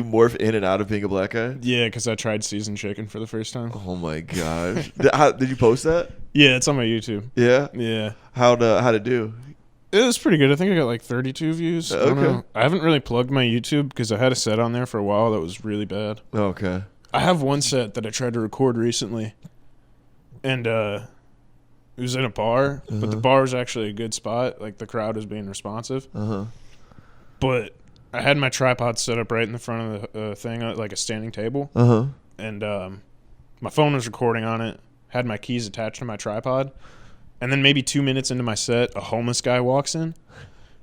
morph in and out of being a black guy? Yeah, because I tried seasoned chicken for the first time. Oh my gosh! Did you post that? Yeah, it's on my YouTube. Yeah. Yeah. How'd it do? It was pretty good. I think I got like 32 views. Okay. I haven't really plugged my YouTube because I had a set on there for a while that was really bad. Okay. I have one set that I tried to record recently, and it was in a bar, but the bar was actually a good spot. Like, the crowd was being responsive. But I had my tripod set up right in the front of the thing, like a standing table. And my phone was recording on it, had my keys attached to my tripod. And then maybe 2 minutes into my set, a homeless guy walks in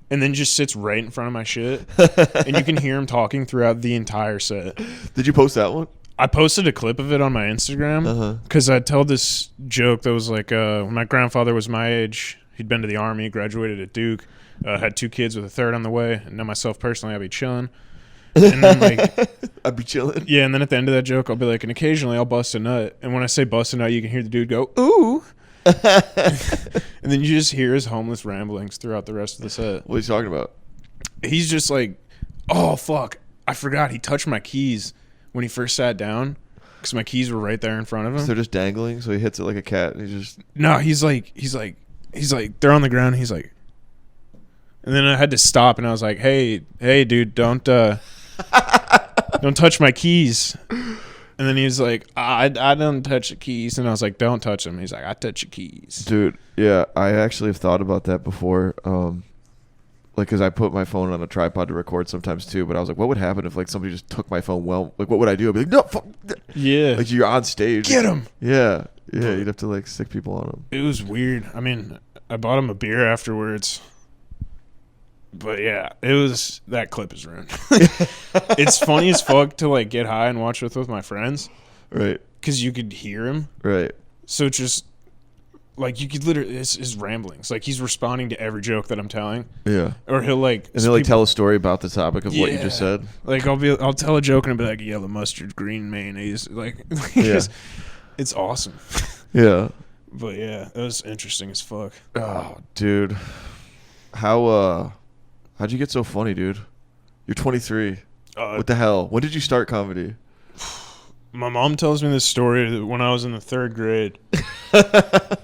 and then just sits right in front of my shit. And you can hear him talking throughout the entire set. Did you post that one? I posted a clip of it on my Instagram because I told this joke that was like, when my grandfather was my age, he'd been to the Army, graduated at Duke, had 2 kids with a third on the way, and now myself personally, I'd be chilling. And then like, I'd be chilling. Yeah, and then at the end of that joke, I'll be like, and occasionally I'll bust a nut. And when I say bust a nut, you can hear the dude go, ooh. And then you just hear his homeless ramblings throughout the rest of the set. What are you talking about? He's just like, oh, fuck. I forgot he touched my keys when he first sat down because my keys were right there in front of him. So they're just dangling, so he hits it like a cat, and he just... No, he's like, they're on the ground. He's like... And then I had to stop, and I was like, hey, dude, don't touch my keys. And then he was like, I don't touch the keys. And I was like, don't touch them. He's like, I touch your keys. Dude, yeah, I actually have thought about that before. Like, because I put my phone on a tripod to record sometimes too, but I was like, what would happen if like somebody just took my phone? Well, like, what would I do? I'd be like, no, fuck. Yeah. Like, you're on stage. Get him. Yeah. Yeah, you'd have to like stick people on them. It was weird. I mean, I bought him a beer afterwards. But yeah, that clip is ruined. It's funny as fuck to like get high and watch with my friends. Right. Because you could hear him. Right. So it's just like you could literally, it's his ramblings. Like he's responding to every joke that I'm telling. Yeah. Or he'll like. And he'll like tell a story about the topic of what you just said. Like I'll tell a joke and I'll be like, yellow mustard, green mayonnaise. Like, yeah. It's awesome. Yeah. But yeah, it was interesting as fuck. Oh, dude. How'd you get so funny, dude? You're 23. What the hell? When did you start comedy? My mom tells me this story that when I was in the 3rd grade,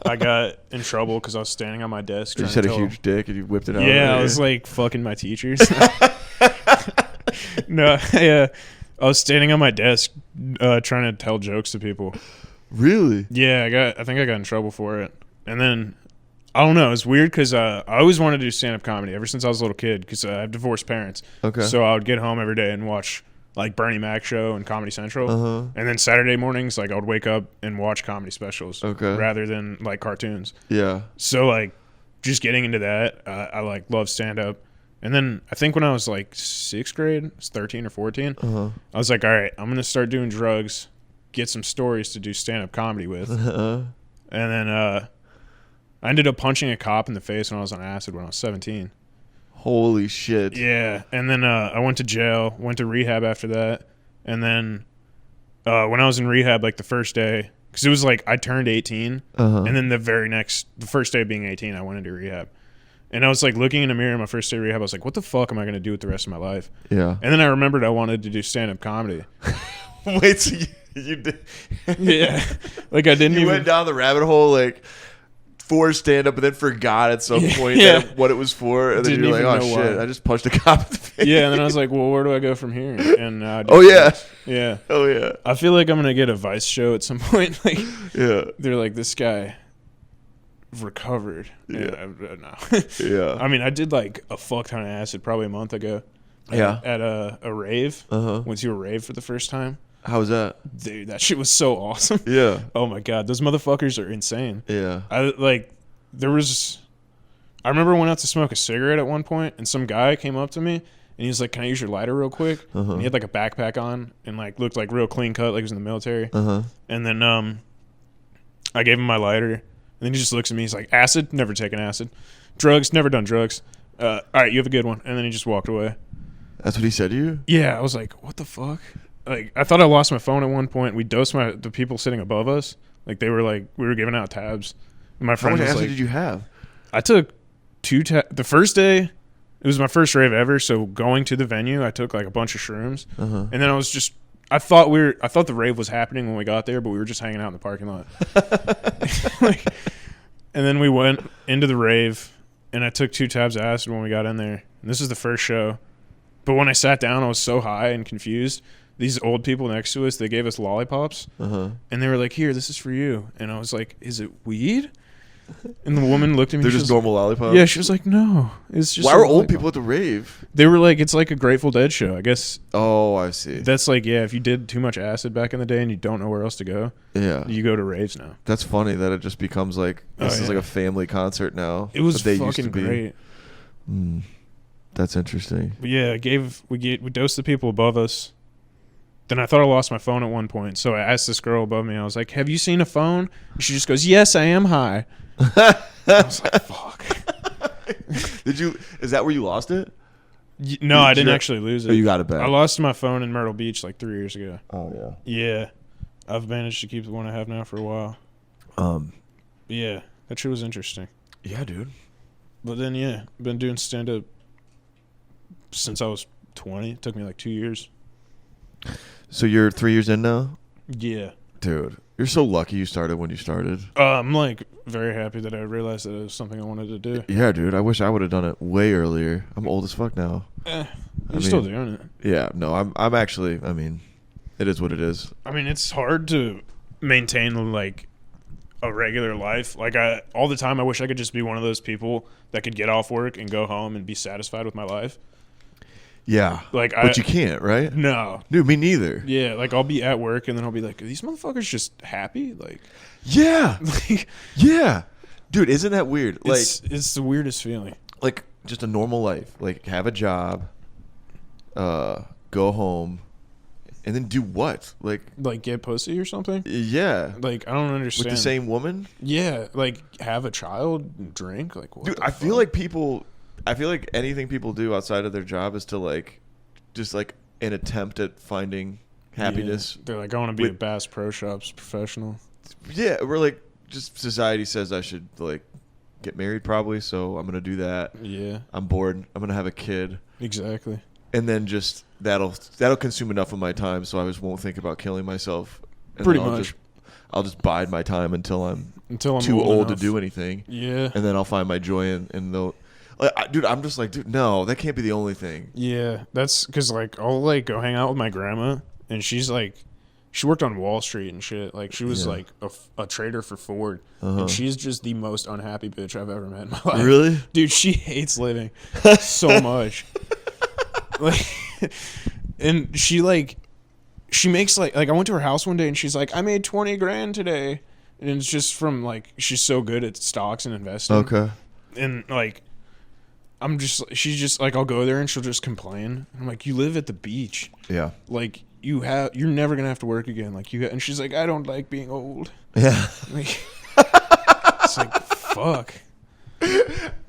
I got in trouble because I was standing on my desk. You just had a huge dick and you whipped it out. Yeah, I was like fucking my teachers. No, yeah. I was standing on my desk trying to tell jokes to people. Really? Yeah, I think I got in trouble for it. And then I don't know. It's weird because I always wanted to do stand-up comedy ever since I was a little kid because I have divorced parents. Okay. So I would get home every day and watch like Bernie Mac show and Comedy Central. And then Saturday mornings, like I would wake up and watch comedy specials rather than like cartoons. Yeah. So like just getting into that, I like love stand-up. And then I think when I was like 6th grade, I was 13 or 14, I was like, all right, I'm going to start doing drugs, get some stories to do stand-up comedy with. And then I ended up punching a cop in the face when I was on acid when I was 17. Holy shit. Yeah. And then I went to jail, went to rehab after that. And then when I was in rehab, like the first day, because it was like I turned 18. And then the first day of being 18, I went into rehab. And I was like looking in the mirror my first day of rehab. I was like, what the fuck am I going to do with the rest of my life? Yeah. And then I remembered I wanted to do stand-up comedy. Wait, so you did? Yeah. Like I didn't You went down the rabbit hole like for stand-up and then forgot at some point what it was for. And then you're like, oh shit, I just punched a cop in the face. Yeah, and then I was like, well, where do I go from here? And yeah. Oh yeah. I feel like I'm going to get a Vice show at some point. Like, yeah. They're like, this guy recovered. Yeah. No. Yeah. I mean, I did like a fuck ton of acid probably a month ago. Yeah. At a rave. Went to a rave for the first time. How was that? Dude, that shit was so awesome. Yeah. Oh my god, those motherfuckers are insane. Yeah. I remember I went out to smoke a cigarette at one point, and some guy came up to me, and he was like, "Can I use your lighter real quick?" And he had like a backpack on, and like looked like real clean cut, like he was in the military. And then I gave him my lighter, and then he just looks at me. He's like, "Acid? Never taken acid. Drugs? Never done drugs. All right, you have a good one." And then he just walked away. That's what he said to you? Yeah, I was like, "What the fuck?" Like, I thought I lost my phone at one point. We dosed the people sitting above us. Like, they were like, we were giving out tabs. And my friend How much was acid like, did you have? I took 2 the first day, it was my first rave ever. So going to the venue, I took like a bunch of shrooms. And then I thought the rave was happening when we got there, but we were just hanging out in the parking lot. And then we went into the rave, and I took 2 tabs of acid when we got in there. And this is the first show. But when I sat down, I was so high and confused. These old people next to us, they gave us lollipops. And they were like, here, this is for you. And I was like, is it weed? And the woman looked at me. They're just normal lollipops? Yeah, she was like, no. It's just Why were old people at the rave? They were like, it's like a Grateful Dead show, I guess. Oh, I see. That's like, yeah, if you did too much acid back in the day and you don't know where else to go, you go to raves now. That's funny that it just becomes like, this is like a family concert now. It was fucking great. That's interesting. But yeah, we dosed the people above us. Then I thought I lost my phone at one point. So I asked this girl above me, I was like, have you seen a phone? And she just goes, yes, I am high. I was like, fuck. Is that where you lost it? No, I didn't actually lose it. Oh, you got it back. I lost my phone in Myrtle Beach like 3 years ago. Oh, yeah. Yeah. I've managed to keep the one I have now for a while. Yeah, that shit was interesting. Yeah, dude. But then, yeah, been doing stand-up since I was 20. It took me like 2 years. So you're 3 years in now? Yeah. Dude, you're so lucky you started when you started. I'm like very happy that I realized that it was something I wanted to do. Yeah, dude. I wish I would have done it way earlier. I'm old as fuck now. You're still doing it. Yeah, no, I'm actually, I mean, it is what it is. I mean, it's hard to maintain like a regular life. Like all the time I wish I could just be one of those people that could get off work and go home and be satisfied with my life. Yeah. But you can't, right? No. Dude, me neither. Yeah, like I'll be at work and then I'll be like, are these motherfuckers just happy? Like yeah. Yeah. Dude, isn't that weird? Like it's the weirdest feeling. Like just a normal life. Like have a job, go home, and then do what? Like get pussy or something? Yeah. Like I don't understand. With the same woman? Yeah, like have a child and drink? Like what? Dude, I feel like anything people do outside of their job is to like just like an attempt at finding happiness. Yeah. They're like, I want to be a Bass Pro Shops professional. Yeah, we're like just society says I should like get married probably, so I'm gonna do that. Yeah. I'm bored. I'm gonna have a kid. Exactly. And then just that'll consume enough of my time, so I just won't think about killing myself. And pretty much. I'll just bide my time until I'm too old old to enough. do anything. Yeah. And then I'll find my joy in the. Dude, I'm just like, dude, no, that can't be the only thing. Yeah, that's because like I'll like go hang out with my grandma, and she's like, she worked on Wall Street and shit. Like she was like a trader for Ford, and she's just the most unhappy bitch I've ever met in my life. Really, dude, she hates living so much. Like, and she makes like I went to her house one day and she's like, I made 20 grand today, and it's just from like she's so good at stocks and investing. Okay, and like. She's just like, I'll go there and she'll just complain. I'm like, you live at the beach. Yeah. Like you're never going to have to work again. Like and she's like, I don't like being old. Yeah. Like, it's like, fuck.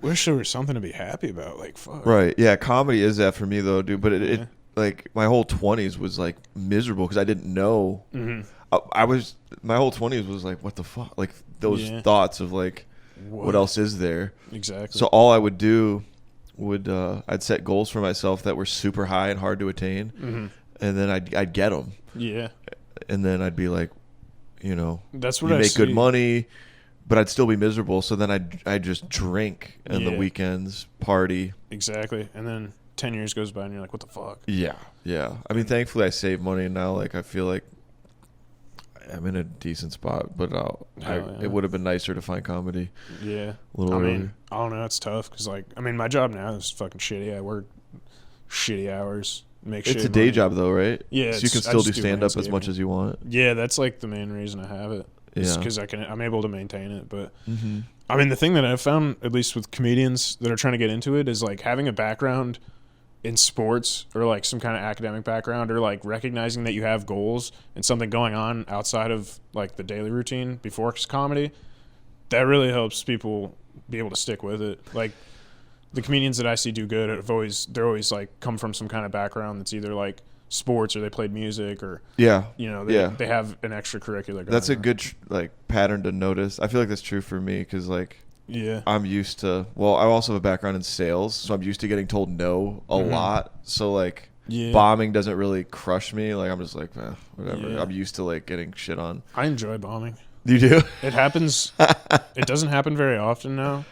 Wish there was something to be happy about. Like, fuck. Right. Yeah. Comedy is that for me though, dude. But it like my whole 20s was like miserable because I didn't know. Mm-hmm. My whole 20s was like, what the fuck? Like those thoughts of like, what else is there? Exactly. So all I would do I'd set goals for myself that were super high and hard to attain, and then I'd get them. Yeah. And then I'd be like, that's what I make good money, but I'd still be miserable. So then I'd just drink on the weekends, party. Exactly. And then 10 years goes by and you're like, what the fuck? Yeah. Yeah. I mean, thankfully I save money now. Like I feel like I'm in a decent spot, but it would have been nicer to find comedy. Yeah. A little earlier. Mean, I don't know. It's tough because, like, I mean, my job now is fucking shitty. I work shitty hours, make shitty It's a day money. job, though, right? Yeah. So you can still do stand-up as much as you want. Yeah, that's, like, the main reason I have it. It's because I'm able to maintain it. But, I mean, the thing that I've found, at least with comedians that are trying to get into it, is, like, having a background in sports or like some kind of academic background or like recognizing that you have goals and something going on outside of like the daily routine before comedy, that really helps people be able to stick with it. Like the comedians that I see do good they're always like come from some kind of background that's either like sports or they played music or they have an extracurricular. That's a good like pattern to notice. I feel like that's true for me because like I'm used to, I also have a background in sales, so I'm used to getting told no a lot. So, like, bombing doesn't really crush me. Like, I'm just like, whatever. Yeah. I'm used to, like, getting shit on. I enjoy bombing. You do? It happens. It doesn't happen very often now,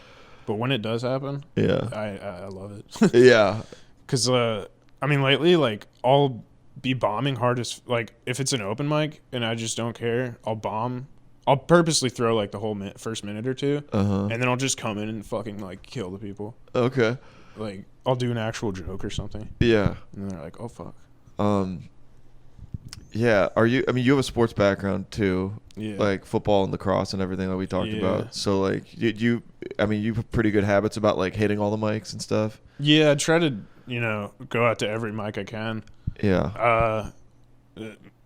but when it does happen, I love it. Yeah. Because, I mean, lately, like, I'll be bombing hard as, like, if it's an open mic and I just don't care, I'll bomb. I'll purposely throw like the whole first minute or two, and then I'll just come in and fucking like kill the people. Okay. Like I'll do an actual joke or something. Yeah. And they're like, "Oh fuck." Yeah. Are you? I mean, you have a sports background too. Yeah. Like football and lacrosse and everything that we talked about. So like, you have pretty good habits about like hitting all the mics and stuff. Yeah, I try to go out to every mic I can. Yeah.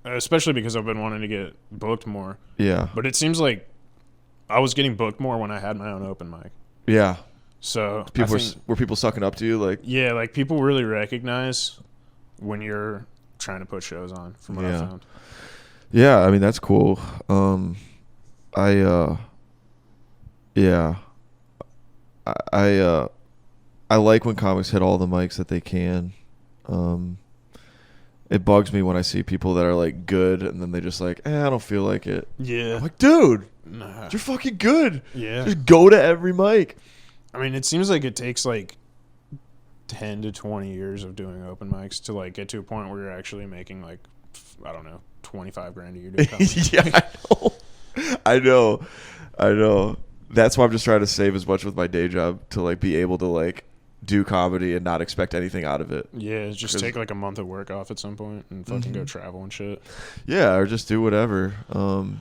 especially because I've been wanting to get booked more. Yeah. But it seems like I was getting booked more when I had my own open mic. Yeah. So People were people sucking up to you, like? Yeah, like people really recognize when you're trying to put shows on, from what I found. Yeah, I mean that's cool. I like when comics hit all the mics that they can. It bugs me when I see people that are like good and then they just like, I don't feel like it. Yeah. I'm like, dude, nah. you're fucking good. Yeah. Just go to every mic. I mean, it seems like it takes like 10 to 20 years of doing open mics to like get to a point where you're actually making like, I don't know, 25 grand a year to come. Yeah, I know. That's why I'm just trying to save as much with my day job to like be able to like do comedy and not expect anything out of it. Yeah, just take like a month of work off at some point and fucking go travel and shit. Yeah, or just do whatever. Yeah,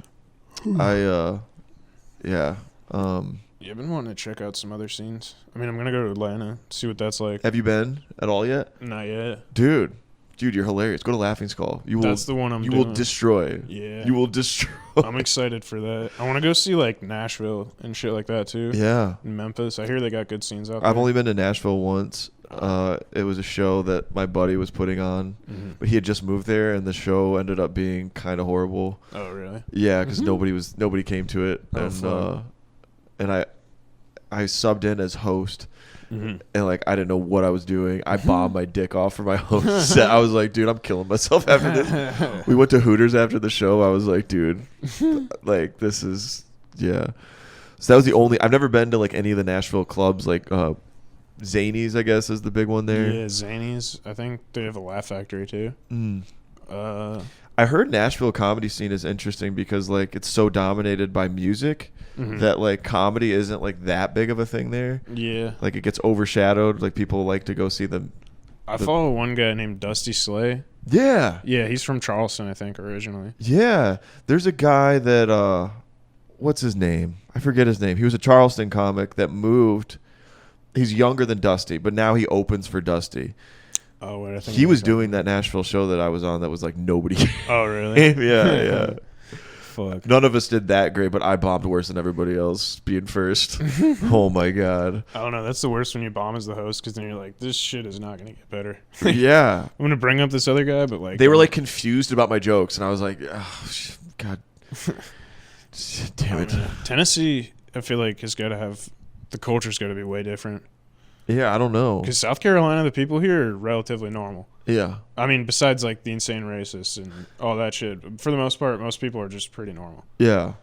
I've been wanting to check out some other scenes. I mean, I'm gonna go to Atlanta, see what that's like. Have you been at all yet? Not yet. Dude, you're hilarious. Go to Laughing Skull. That's the one you doing. will destroy. Yeah. You will destroy. I'm excited for that. I want to go see like Nashville and shit like that too. Yeah. In Memphis. I hear they got good scenes out there. I've only been to Nashville once. It was a show that my buddy was putting on, but he had just moved there, and the show ended up being kind of horrible. Oh, really? Yeah, because nobody came to it, and I subbed in as host, and like I didn't know what I was doing. I bombed my dick off for my host set. I was like, dude, I'm killing myself after this. We went to Hooters after the show. I was like, dude, like this is So that was the only. I've never been to like any of the Nashville clubs, like Zanies, I guess, is the big one there. Yeah, Zanies. I think they have a Laugh Factory too. I heard Nashville comedy scene is interesting because like it's so dominated by music that like comedy isn't like that big of a thing there. Yeah. Like it gets overshadowed. Like people like to go see them. I follow one guy named Dusty Slay. Yeah. Yeah, he's from Charleston, I think, originally. Yeah. There's a guy that what's his name? I forget his name. He was a Charleston comic that moved. He's younger than Dusty, but now he opens for Dusty. Oh, wait, I think he was doing that Nashville show that I was on that was like nobody. Oh, really? Yeah. Fuck. None of us did that great, but I bombed worse than everybody else being first. Oh, my God. I don't know. That's the worst when you bomb as the host because then you're like, this shit is not going to get better. Yeah. I'm going to bring up this other guy, but like. They were like confused about my jokes, and I was like, oh, God. Damn it. Tennessee, I feel like, has got to have. The culture's got to be way different. Yeah, I don't know. Because South Carolina, the people here are relatively normal. Yeah. I mean, besides like the insane racists and all that shit, for the most part, most people are just pretty normal. Yeah.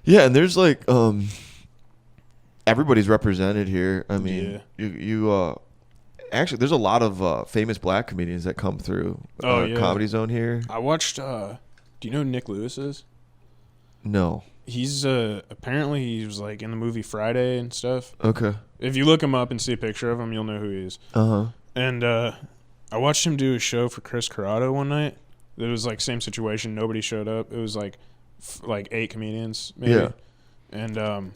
Yeah, and there's like everybody's represented here. I mean, you actually there's a lot of famous black comedians that come through Comedy Zone here. I watched do you know who Nick Lewis is? No. He's apparently he was like in the movie Friday and stuff. Okay. If you look him up and see a picture of him, you'll know who he is. Uh-huh. And I watched him do a show for Chris Corrado one night. It was like same situation. Nobody showed up. It was like 8 comedians maybe. Yeah. And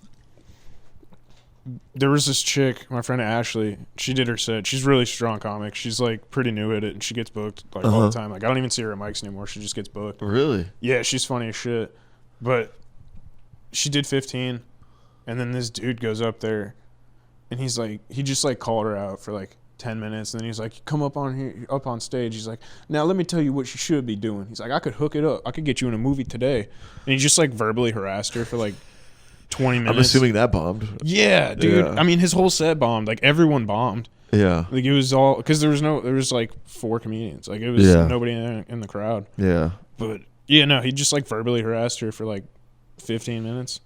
there was this chick, my friend Ashley. She did her set. She's a really strong comic. She's like pretty new at it, and she gets booked like all the time. Like I don't even see her at mics anymore. She just gets booked. Really? Yeah, she's funny as shit. But she did 15, and then this dude goes up there, and he's like, he just like called her out for like 10 minutes, and then he's like, come up on stage. He's like, now let me tell you what you should be doing. He's like, I could hook it up. I could get you in a movie today. And he just like verbally harassed her for like 20 minutes. I'm assuming that bombed. Yeah, dude. Yeah. I mean, his whole set bombed. Like everyone bombed. Yeah. Like it was all because there was like 4 comedians. Like it was nobody in the crowd. Yeah. But yeah, no, he just like verbally harassed her for like 15 minutes.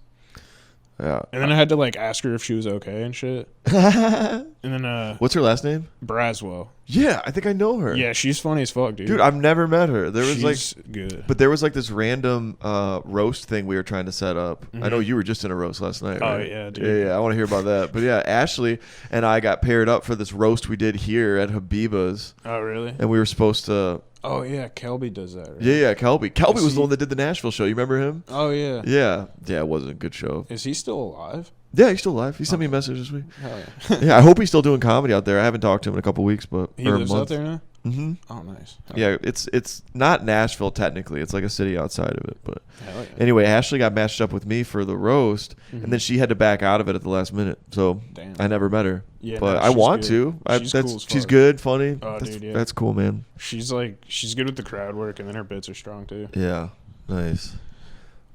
Yeah. And then I had to like ask her if she was okay and shit. And then what's her last name? Braswell. Yeah, I think I know her. Yeah, she's funny as fuck, dude. Dude, I've never met her. There was she's like good. But there was like this random roast thing we were trying to set up. I know you were just in a roast last night. Oh right? yeah, dude. Yeah, I want to hear about that. But yeah, Ashley and I got paired up for this roast we did here at Habiba's. Oh really? And we were supposed to. Oh yeah, Kelby does that. Right? Yeah, Kelby. Kelby was the one that did the Nashville show. You remember him? Oh yeah. Yeah, it wasn't a good show. Is he still alive? Yeah, he's still alive. He sent me a message this week. Hell yeah. Yeah, I hope he's still doing comedy out there. I haven't talked to him in a couple weeks, but He lives out there now? Mm-hmm. Oh, nice. Yeah, it's not Nashville technically. It's like a city outside of it. But Hell yeah. anyway, Ashley got matched up with me for the roast, and then she had to back out of it at the last minute. So Damn. I never met her. Yeah, but no, I she's want good. to. She's cool as She's fuck. good, funny. Oh, dude, yeah. That's cool, man. She's good with the crowd work, and then her bits are strong too. Yeah, nice.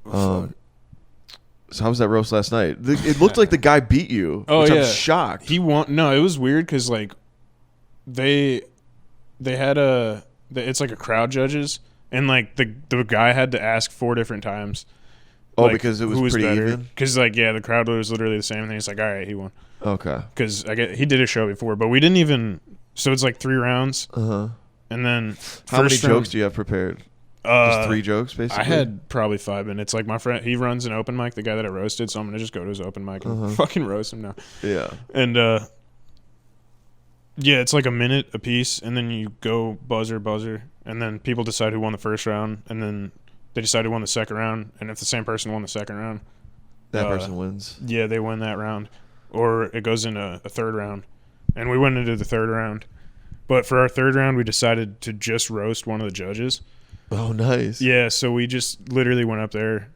Fuck. So how was that roast last night? It looked like the guy beat you. Oh, which yeah. I'm shocked. He won. No, it was weird because like they had it's like a crowd judges, and like the guy had to ask 4 different times. Oh, like, because it was who pretty better. even? Because like the crowd was literally the same, and he's like, all right, he won. Okay. Because he did a show before, but we didn't even. So it's like 3 rounds, Uh-huh. and then How many first round- jokes do you have prepared? Just 3 jokes, basically? I had probably 5 minutes. Like my friend, he runs an open mic, the guy that I roasted, so I'm gonna just go to his open mic and fucking roast him now. Yeah. And yeah, it's like a minute a piece, and then you go buzzer, and then people decide who won the first round, and then they decide who won the second round, and if the same person won the second round, That person wins. yeah, they win that round, or it goes into a third round, and we went into the third round. But for our third round, we decided to just roast one of the judges. Oh, nice. Yeah, so we just literally went up there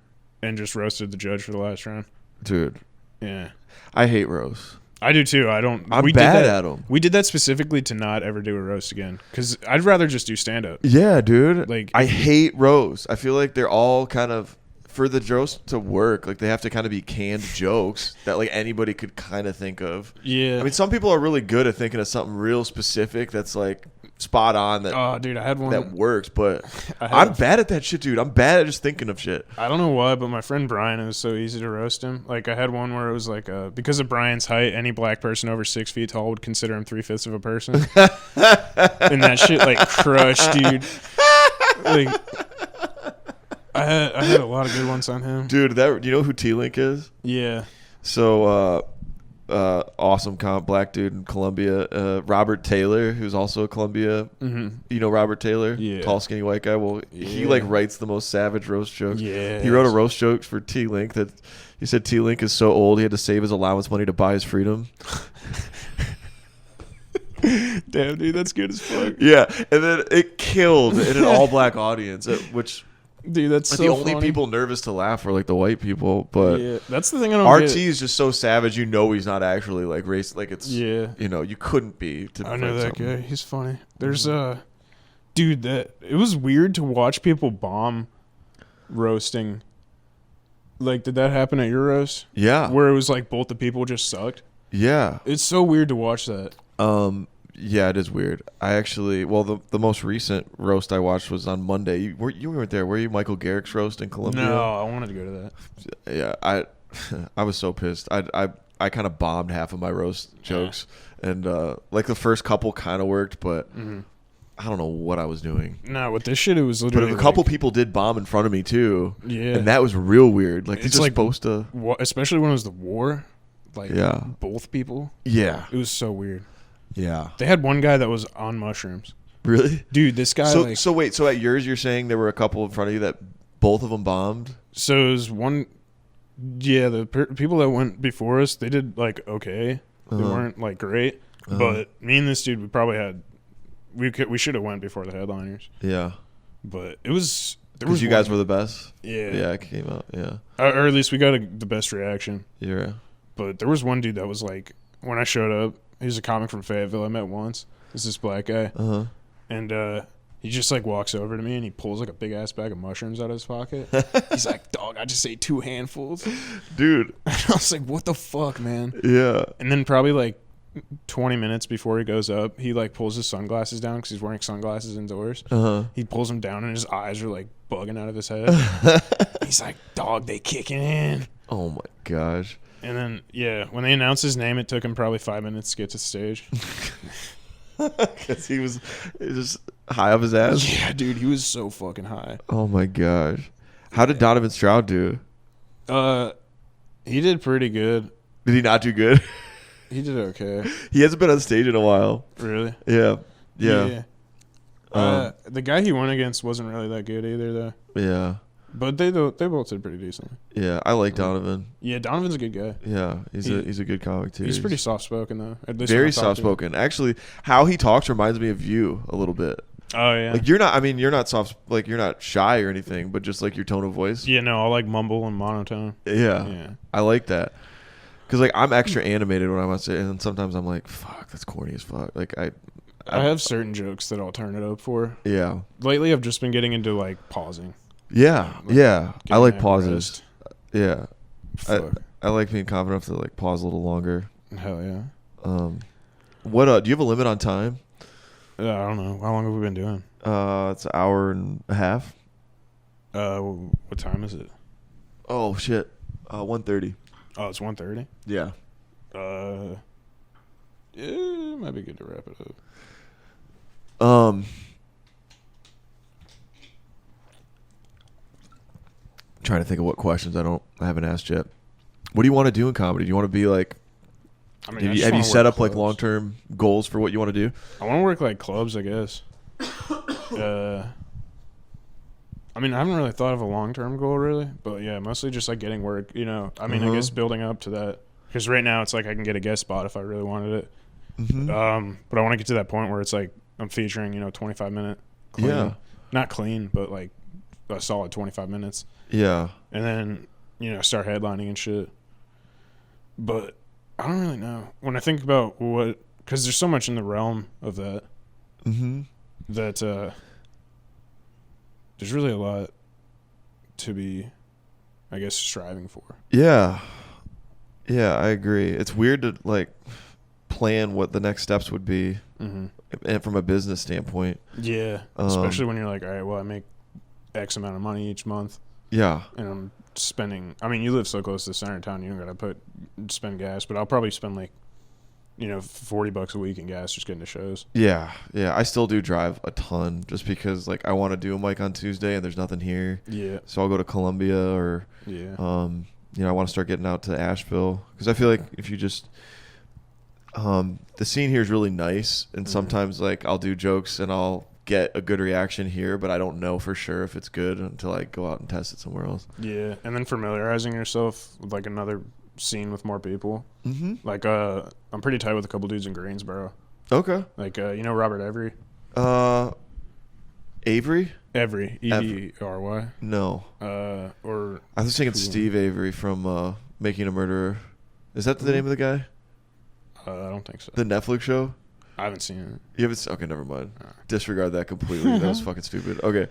and just roasted the judge for the last round. Dude, Yeah. I hate roasts. I do too. I'm we bad did that, at them. We did that specifically to not ever do a roast again, because I'd rather just do stand up. Yeah, dude. Like, I hate roasts. I feel like they're all kind of, for the roast to work, like they have to kind of be canned jokes that like anybody could kind of think of. Yeah. I mean, some people are really good at thinking of something real specific that's like spot on that Oh, dude, I had one. that works, but I had I'm a- bad at that shit, dude. I'm bad at just thinking of shit. I don't know why, but my friend Brian, it was so easy to roast him. Like, I had one where it was like, because of Brian's height, any black person over 6 feet tall would consider him 3/5 of a person. And that shit, like, crushed, dude. Like, I had a lot of good ones on him. Dude, that you know who T-Link is? Yeah. So, awesome comp, black dude in Columbia. Robert Taylor, who's also a Columbia. Mm-hmm. You know Robert Taylor? Yeah. Tall, skinny white guy. Well, he Yeah. like writes the most savage roast jokes. Yeah. He wrote a roast joke for T-Link that he said T-Link is so old he had to save his allowance money to buy his freedom. Damn, dude, that's good as fuck. Yeah, and then it killed in an all-black audience, which Dude, that's so the only funny. people nervous to laugh were like the white people. But Yeah, that's the thing I don't RT get. is just so savage, you know he's not actually like racist. Like it's Yeah. you know you couldn't be. To I know find that something. guy. He's funny. There's dude, that it was weird to watch people bomb roasting. Like, did that happen at your roast? Yeah, Where it was like both the people just sucked? yeah. It's so weird to watch that. Yeah, it is weird. I actually, well, the most recent roast I watched was on Monday. You weren't there, were you? Michael Garrick's roast in Columbia. No, I wanted to go to that. Yeah, I was so pissed. I kind of bombed half of my roast jokes, and like the first couple kind of worked, but I don't know what I was doing. No, with this shit, it was But literally a couple like, people did bomb in front of me too. Yeah. and that was real weird. Like It's they're like- supposed to. especially when it was the war. Like, Yeah. both people. Yeah, It was so weird. yeah. They had one guy that was on mushrooms. Really? Dude, this guy, So like, so wait. So at yours, you're saying there were a couple in front of you that both of them bombed? so it was one. Yeah, the people that went before us, they did like okay. They weren't like great, but me and this dude, we probably had. We should have went before the headliners, Yeah. but it was. There Because was you guys one- were the best. Yeah. Yeah, it came out. Yeah. Or at least we got the best reaction. Yeah. But there was one dude that was like, when I showed up, he was a comic from Fayetteville I met once. It's this black guy. Uh-huh. And he just like walks over to me and he pulls like a big ass bag of mushrooms out of his pocket. He's like, dog, I just ate 2 handfuls. Dude. I was like, what the fuck, man? Yeah. And then probably like 20 minutes before he goes up, he like pulls his sunglasses down because he's wearing sunglasses indoors. Uh-huh. He pulls them down and his eyes are like bugging out of his head. He's like, dog, they kicking in. Oh my gosh. And then, yeah, when they announced his name, it took him probably 5 minutes to get to the stage. Because he was just high off his ass. Yeah, dude, he was so fucking high. Oh my gosh. How did Donovan Stroud do? He did pretty good. Did he not do good? He did okay. He hasn't been on stage in a while. Really? Yeah. Yeah. The guy he went against wasn't really that good either, though. Yeah. But they both did pretty decently. Yeah, I like Donovan. Yeah, Donovan's a good guy. Yeah, he's a good comic too. He's pretty soft spoken though. At least Very soft spoken. Actually, how he talks reminds me of you a little bit. Oh yeah. Like you're not. I mean, you're not soft. Like you're not shy or anything, but just like your tone of voice. Yeah, no, I like mumble and monotone. Yeah. I like that. Because like I'm extra animated when I'm on stage, and sometimes I'm like, "Fuck, that's corny as fuck." Like I have certain jokes that I'll turn it up for. Yeah. Lately, I've just been getting into like pausing. Yeah, yeah. I like pauses. Rest. Yeah. Fuck. I like being confident enough to like pause a little longer. Hell yeah. What do you have a limit on time? I don't know. How long have we been doing? It's an hour and a half. What time is it? Oh shit. 1:30. Oh, it's 1:30. Yeah. Yeah, it might be good to wrap it up. Trying to think of what questions I haven't asked yet. What do you want to do in comedy? Do you want to be like? I mean, have you set up like long-term goals for what you want to do? I want to work like clubs, I guess. I mean, I haven't really thought of a long-term goal really, but yeah, mostly just like getting work. You know, I mean, I guess building up to that because right now it's like I can get a guest spot if I really wanted it. Mm-hmm. But I want to get to that point where it's like I'm featuring, 25-minute clean. Yeah. Not clean, but like a solid 25 minutes. Yeah. And then, start headlining and shit. But I don't really know. When I think about because there's so much in the realm of that, that there's really a lot to be, I guess, striving for. Yeah. Yeah, I agree. It's weird to like plan what the next steps would be, and from a business standpoint. Yeah, especially when you're like, all right, well, I make X amount of money each month. Yeah, and I'm spending. I mean, you live so close to the center of town, you don't gotta spend gas, but I'll probably spend like, $40 a week in gas just getting to shows. Yeah. I still do drive a ton just because like I want to do a mic on Tuesday and there's nothing here. Yeah. So I'll go to Columbia or I want to start getting out to Asheville because I feel like if you just the scene here is really nice, and sometimes like I'll do jokes and I'll get a good reaction here, but I don't know for sure if it's good until I go out and test it somewhere else. Yeah, and then familiarizing yourself with like another scene with more people. Like I'm pretty tight with a couple dudes in Greensboro. Okay. Like Robert Avery. Avery. Every. No. Or I was thinking Steve Avery from Making a Murderer. Is that the name of the guy? I don't think so. The Netflix show? I haven't seen it. You haven't? Okay, never mind. Disregard that completely. That was fucking stupid. Okay.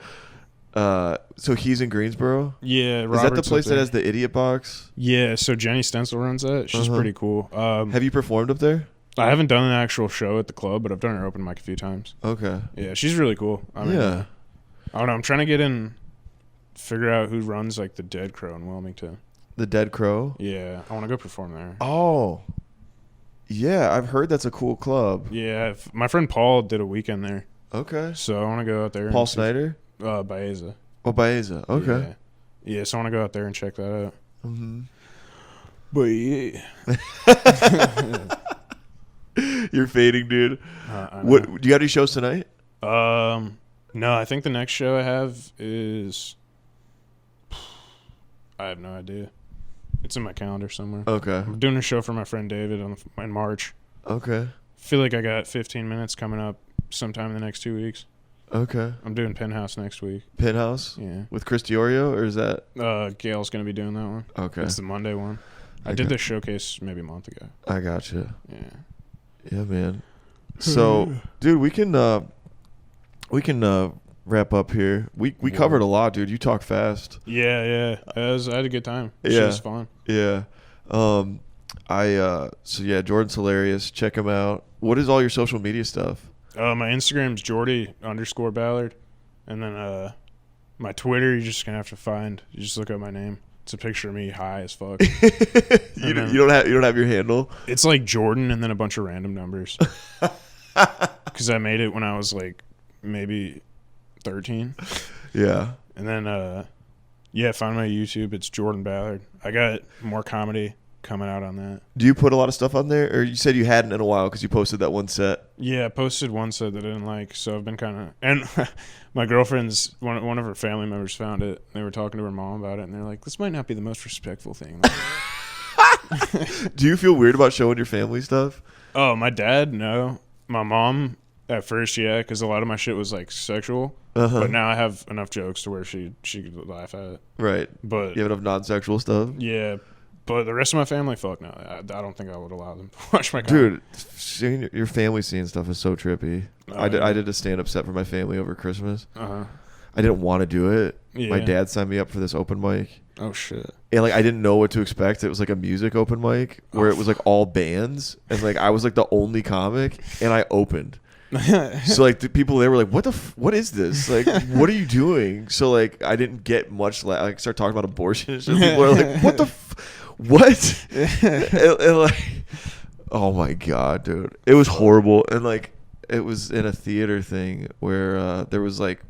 So he's in Greensboro? Yeah. Is that the place that has the Idiot Box? Yeah, so Jenny Stencil runs that. She's pretty cool. Have you performed up there? I haven't done an actual show at the club, but I've done her open mic a few times. Okay. Yeah, she's really cool. I mean, I don't know. I'm trying to figure out who runs like the Dead Crow in Wilmington. The Dead Crow? Yeah, I want to go perform there. Oh. Yeah, I've heard that's a cool club. Yeah, my friend Paul did a weekend there. Okay. So I want to go out there. Paul Snyder? Baeza. Oh, Baeza. Okay. Yeah, so I want to go out there and check that out. But yeah. You're fading, dude. What do you got any shows tonight? No, I think the next show I have is I have no idea. It's in my calendar somewhere. Okay. I'm doing a show for my friend David in March. Okay. Feel like I got 15 minutes coming up sometime in the next 2 weeks. Okay. I'm doing Penthouse next week. Penthouse? Yeah. With Chris Diorio, or is that? Gail's going to be doing that one. Okay. It's the Monday one. I did this showcase maybe a month ago. I gotcha. Yeah. Yeah, man. So, dude, we can wrap up here. We covered a lot, dude. You talk fast. Yeah. I had a good time. It was fun. Yeah. Jordan's hilarious. Check him out. What is all your social media stuff? My Instagram's Jordy_Ballard. And then my Twitter, you're just gonna have to find. You just look up my name. It's a picture of me high as fuck. you don't have your handle? It's like Jordan and then a bunch of random numbers. Because I made it when I was like maybe 13. Yeah. And then find my YouTube. It's Jordan Ballard. I got more comedy coming out on that. Do you put a lot of stuff on there? Or you said you hadn't in a while because you posted that one set. Yeah, I posted one set that I didn't like, so I've been kind of... And my girlfriend's... One of her family members found it. They were talking to her mom about it, and they're like, this might not be the most respectful thing. Do you feel weird about showing your family stuff? Oh, my dad? No. My mom, at first, yeah, because a lot of my shit was, like, sexual. Uh-huh. But now I have enough jokes to where she could laugh at it. Right. But You have enough non-sexual stuff? yeah, but the rest of my family, fuck no. I don't think I would allow them to watch my comedy. Dude, seeing your family seeing stuff is so trippy. Oh, I yeah. did a stand-up set for my family over Christmas. Uh-huh. I didn't want to do it. Yeah. My dad signed me up for this open mic. Oh, shit. And like I didn't know what to expect. It was like a music open mic where it was like all bands, and like I was like the only comic, and I opened. So like the people there were like, what is this? Like, what are you doing? So like I didn't get much. Like start talking about abortion and shit. People are like, what the what? And like, oh my god, dude, it was horrible. And like it was in a theater thing where there was like,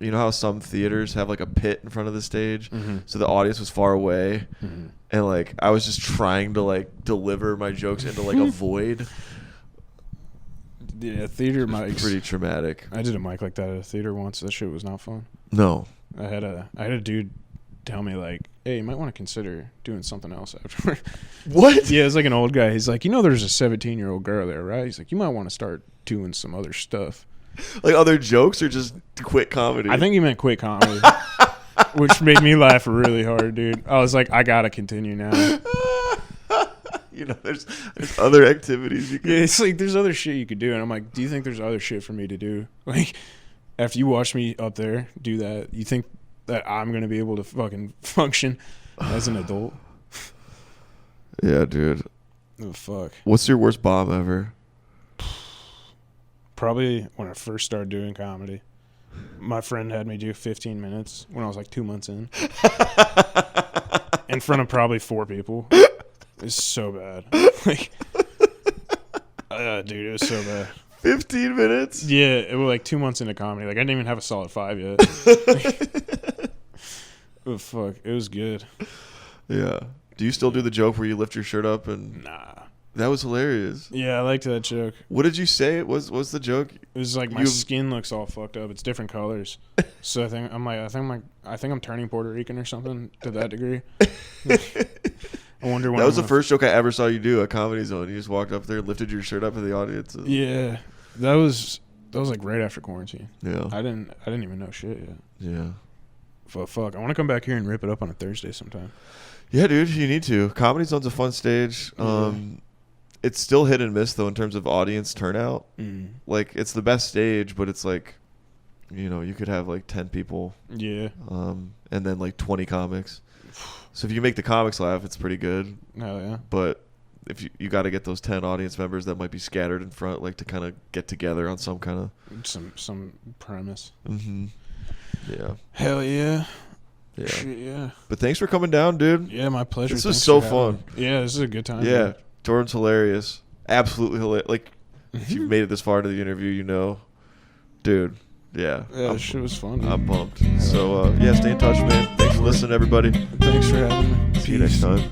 you know how some theaters have like a pit in front of the stage, so the audience was far away, and like I was just trying to like deliver my jokes into like a void. Yeah, theater mics. Pretty traumatic. I did a mic like that at a theater once. That shit was not fun. No. I had a dude tell me like, hey, you might want to consider doing something else afterward. What? Yeah, it's like an old guy. He's like, there's a 17-year-old girl there, right? He's like, you might want to start doing some other stuff. Like other jokes or just quit comedy? I think he meant quit comedy, which made me laugh really hard, dude. I was like, I gotta continue now. You know, there's other activities you can. Yeah, it's like there's other shit you could do, and I'm like, do you think there's other shit for me to do? Like, after you watch me up there do that, you think that I'm gonna be able to fucking function as an adult? Yeah, dude. Oh fuck. What's your worst bomb ever? Probably when I first started doing comedy. My friend had me do 15 minutes when I was like 2 months in front of probably 4 people. It's so bad. Like, dude, it was so bad. 15 minutes? Yeah, it was like 2 months into comedy. Like, I didn't even have a solid 5 yet. Oh, fuck. It was good. Yeah. Do you still do the joke where you lift your shirt up and... Nah. That was hilarious. Yeah, I liked that joke. What did you say? What's the joke? It was like my skin looks all fucked up. It's different colors. So I think I'm turning Puerto Rican or something to that degree. I wonder when that was the first joke I ever saw you do at Comedy Zone. You just walked up there, lifted your shirt up in the audience. Yeah, that was like right after quarantine. Yeah, I didn't even know shit yet. Yeah, but fuck, I want to come back here and rip it up on a Thursday sometime. Yeah, dude, you need to. Comedy Zone's a fun stage. It's still hit and miss though in terms of audience turnout. Like it's the best stage, but it's like, you could have like 10 people. Yeah. And then like 20 comics. So if you make the comics laugh, it's pretty good. Hell yeah. But if you got to get those 10 audience members that might be scattered in front, like to kind of get together on some kind of some premise. Yeah. Hell yeah. Yeah. Shit, yeah. But thanks for coming down, dude. Yeah, my pleasure. This was so fun. Yeah, this is a good time. Yeah. Man. Jordan's hilarious. Absolutely hilarious. Like, if you've made it this far into the interview, dude. Yeah. Yeah, this shit was fun. Dude. I'm pumped. So, yeah, stay in touch, man. Thanks for listening, everybody. Thanks for having me. See you next time.